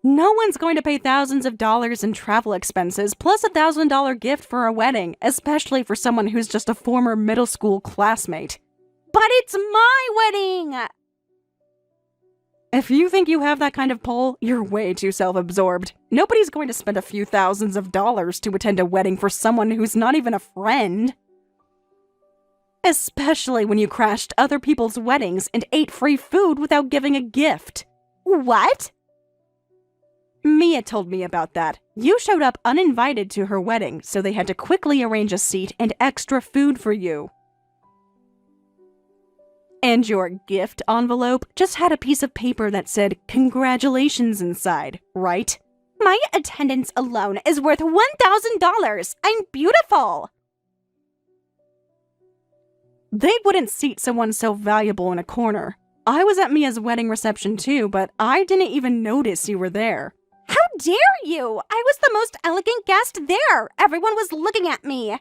No one's going to pay thousands of dollars in travel expenses plus a $1,000 gift for a wedding, especially for someone who's just a former middle school classmate. But it's my wedding! If you think you have that kind of pull, you're way too self-absorbed. Nobody's going to spend a few thousands of dollars to attend a wedding for someone who's not even a friend. Especially when you crashed other people's weddings and ate free food without giving a gift. What? Mia told me about that. You showed up uninvited to her wedding, so they had to quickly arrange a seat and extra food for you. And your gift envelope just had a piece of paper that said, "Congratulations" inside, right? My attendance alone is worth $1,000. I'm beautiful. They wouldn't seat someone so valuable in a corner. I was at Mia's wedding reception too, but I didn't even notice you were there. How dare you! I was the most elegant guest there! Everyone was looking at me!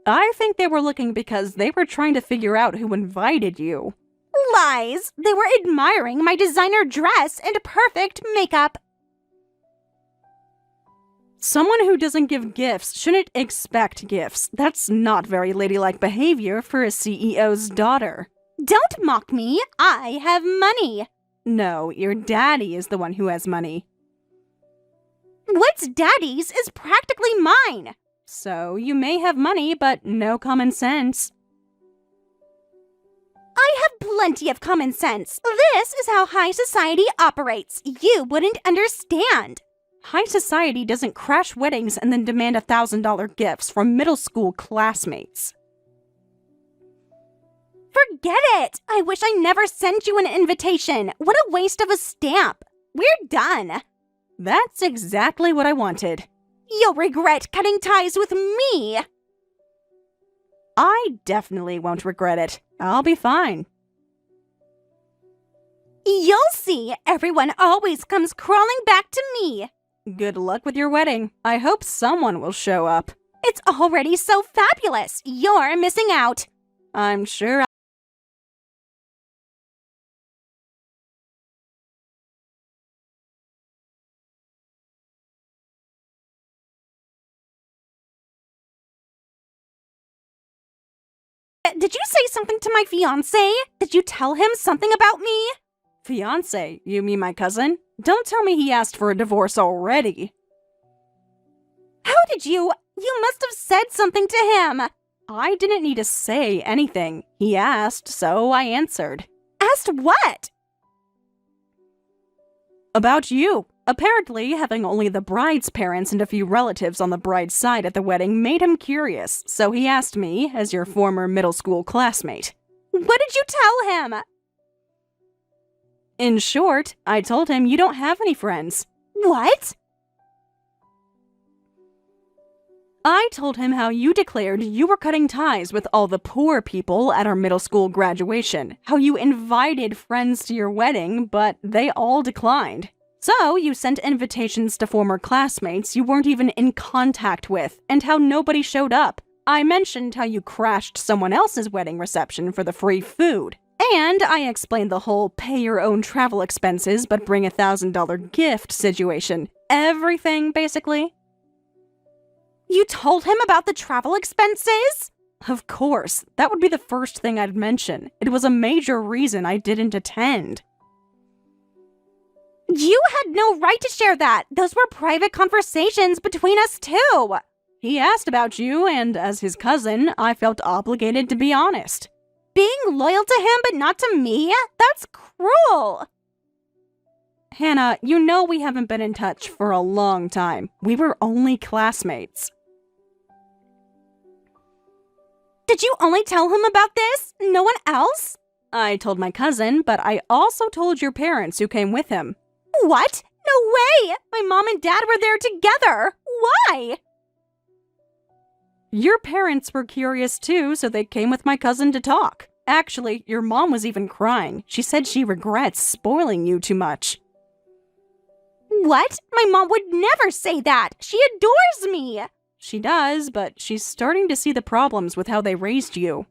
I think they were looking because they were trying to figure out who invited you. Lies! They were admiring my designer dress and perfect makeup. Someone who doesn't give gifts shouldn't expect gifts. That's not very ladylike behavior for a CEO's daughter. Don't mock me! I have money! No, your daddy is the one who has money. What's daddy's is practically mine! So you may have money, but no common sense. I have plenty of common sense. This is how high society operates. You wouldn't understand. High society doesn't crash weddings and then demand $1,000 gifts from middle school classmates. Forget it! I wish I never sent you an invitation. What a waste of a stamp. We're done. That's exactly what I wanted. You'll regret cutting ties with me. I definitely won't regret it. I'll be fine. You'll see. Everyone always comes crawling back to me. Good luck with your wedding. I hope someone will show up. It's already so fabulous. You're missing out. I'm sure Did you say something to my fiancé? Did you tell him something about me? Fiancé? You mean my cousin? Don't tell me he asked for a divorce already. How did you? You must have said something to him. I didn't need to say anything. He asked, so I answered. Asked what? About you. Apparently, having only the bride's parents and a few relatives on the bride's side at the wedding made him curious, so he asked me, as your former middle school classmate. What did you tell him? In short, I told him you don't have any friends. What? I told him how you declared you were cutting ties with all the poor people at our middle school graduation, how you invited friends to your wedding, but they all declined. So you sent invitations to former classmates you weren't even in contact with, and how nobody showed up. I mentioned how you crashed someone else's wedding reception for the free food. And I explained the whole pay your own travel expenses but bring $1,000 gift situation. Everything, basically. You told him about the travel expenses? Of course. That would be the first thing I'd mention. It was a major reason I didn't attend. You had no right to share that. Those were private conversations between us too. He asked about you, and as his cousin, I felt obligated to be honest. Being loyal to him but not to me? That's cruel. Hannah, you know we haven't been in touch for a long time. We were only classmates. Did you only tell him about this? No one else? I told my cousin, but I also told your parents who came with him. What? No way! My mom and dad were there together. Why? Your parents were curious too, so they came with my cousin to talk. Actually, your mom was even crying. She said she regrets spoiling you too much. What? My mom would never say that. She adores me. She does, but she's starting to see the problems with how they raised you.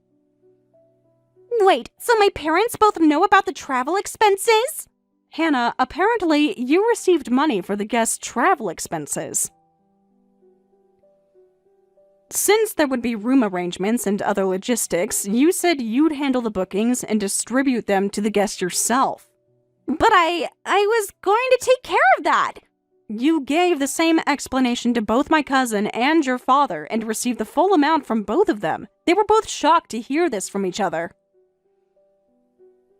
Wait, so my parents both know about the travel expenses? Hannah, apparently you received money for the guests' travel expenses. Since there would be room arrangements and other logistics, you said you'd handle the bookings and distribute them to the guests yourself. But I was going to take care of that. You gave the same explanation to both my cousin and your father and received the full amount from both of them. They were both shocked to hear this from each other.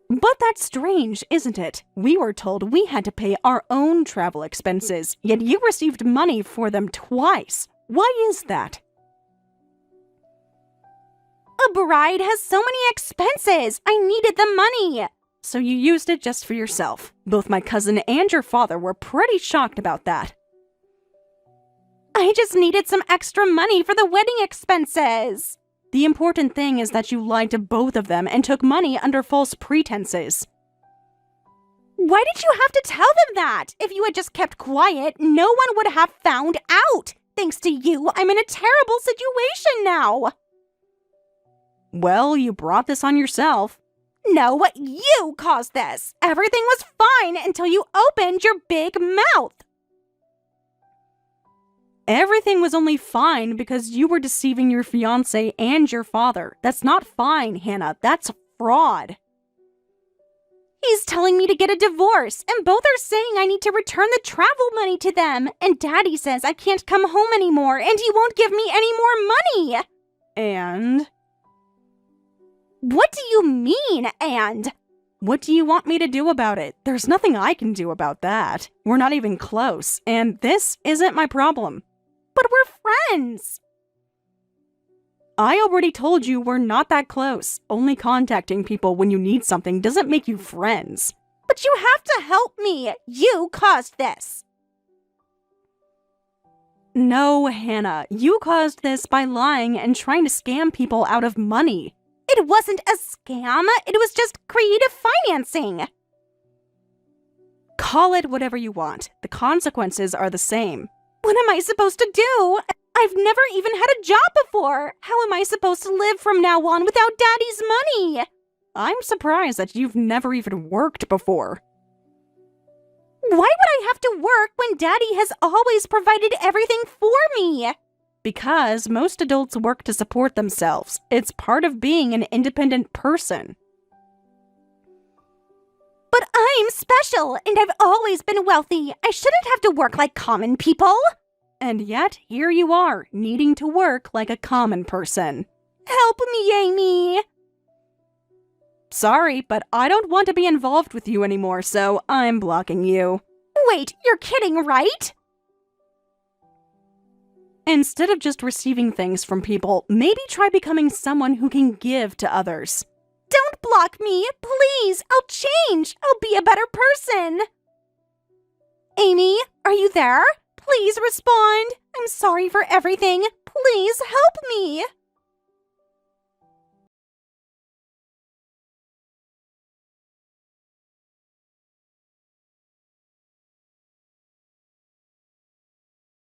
But that's strange, isn't it? We were told we had to pay our own travel expenses, yet you received money for them twice. Why is that? A bride has so many expenses. I needed the money. So you used it just for yourself. Both my cousin and your father were pretty shocked about that. I just needed some extra money for the wedding expenses. The important thing is that you lied to both of them and took money under false pretenses. Why did you have to tell them that? If you had just kept quiet, no one would have found out. Thanks to you, I'm in a terrible situation now. Well, you brought this on yourself. No, you caused this. Everything was fine until you opened your big mouth. Everything was only fine because you were deceiving your fiancé and your father. That's not fine, Hannah. That's fraud. He's telling me to get a divorce, and both are saying I need to return the travel money to them. And Daddy says I can't come home anymore, and he won't give me any more money. And? What do you mean, and? What do you want me to do about it? There's nothing I can do about that. We're not even close, and this isn't my problem. But we're friends. I already told you we're not that close. Only contacting people when you need something doesn't make you friends. But you have to help me. You caused this. No, Hannah. You caused this by lying and trying to scam people out of money. It wasn't a scam. It was just creative financing. Call it whatever you want. The consequences are the same. What am I supposed to do? I've never even had a job before. How am I supposed to live from now on without Daddy's money? I'm surprised that you've never even worked before. Why would I have to work when Daddy has always provided everything for me? Because most adults work to support themselves. It's part of being an independent person. But I'm special, and I've always been wealthy. I shouldn't have to work like common people. And yet, here you are, needing to work like a common person. Help me, Amy! Sorry, but I don't want to be involved with you anymore, so I'm blocking you. Wait, you're kidding, right? Instead of just receiving things from people, maybe try becoming someone who can give to others. Don't block me, please! I'll change! I'll be a better person! Amy, are you there? Please respond. I'm sorry for everything. Please help me.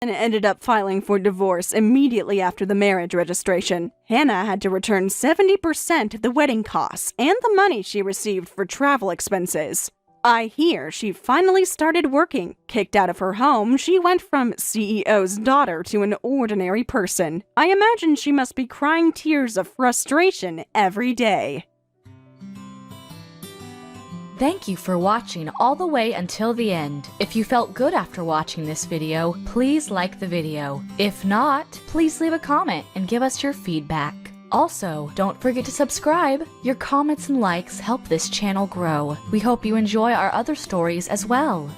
And ended up filing for divorce immediately after the marriage registration. Hannah had to return 70% of the wedding costs and the money she received for travel expenses. I hear she finally started working. Kicked out of her home, she went from CEO's daughter to an ordinary person. I imagine she must be crying tears of frustration every day. Thank you for watching all the way until the end. If you felt good after watching this video, please like the video. If not, please leave a comment and give us your feedback. Also, don't forget to subscribe. Your comments and likes help this channel grow. We hope you enjoy our other stories as well.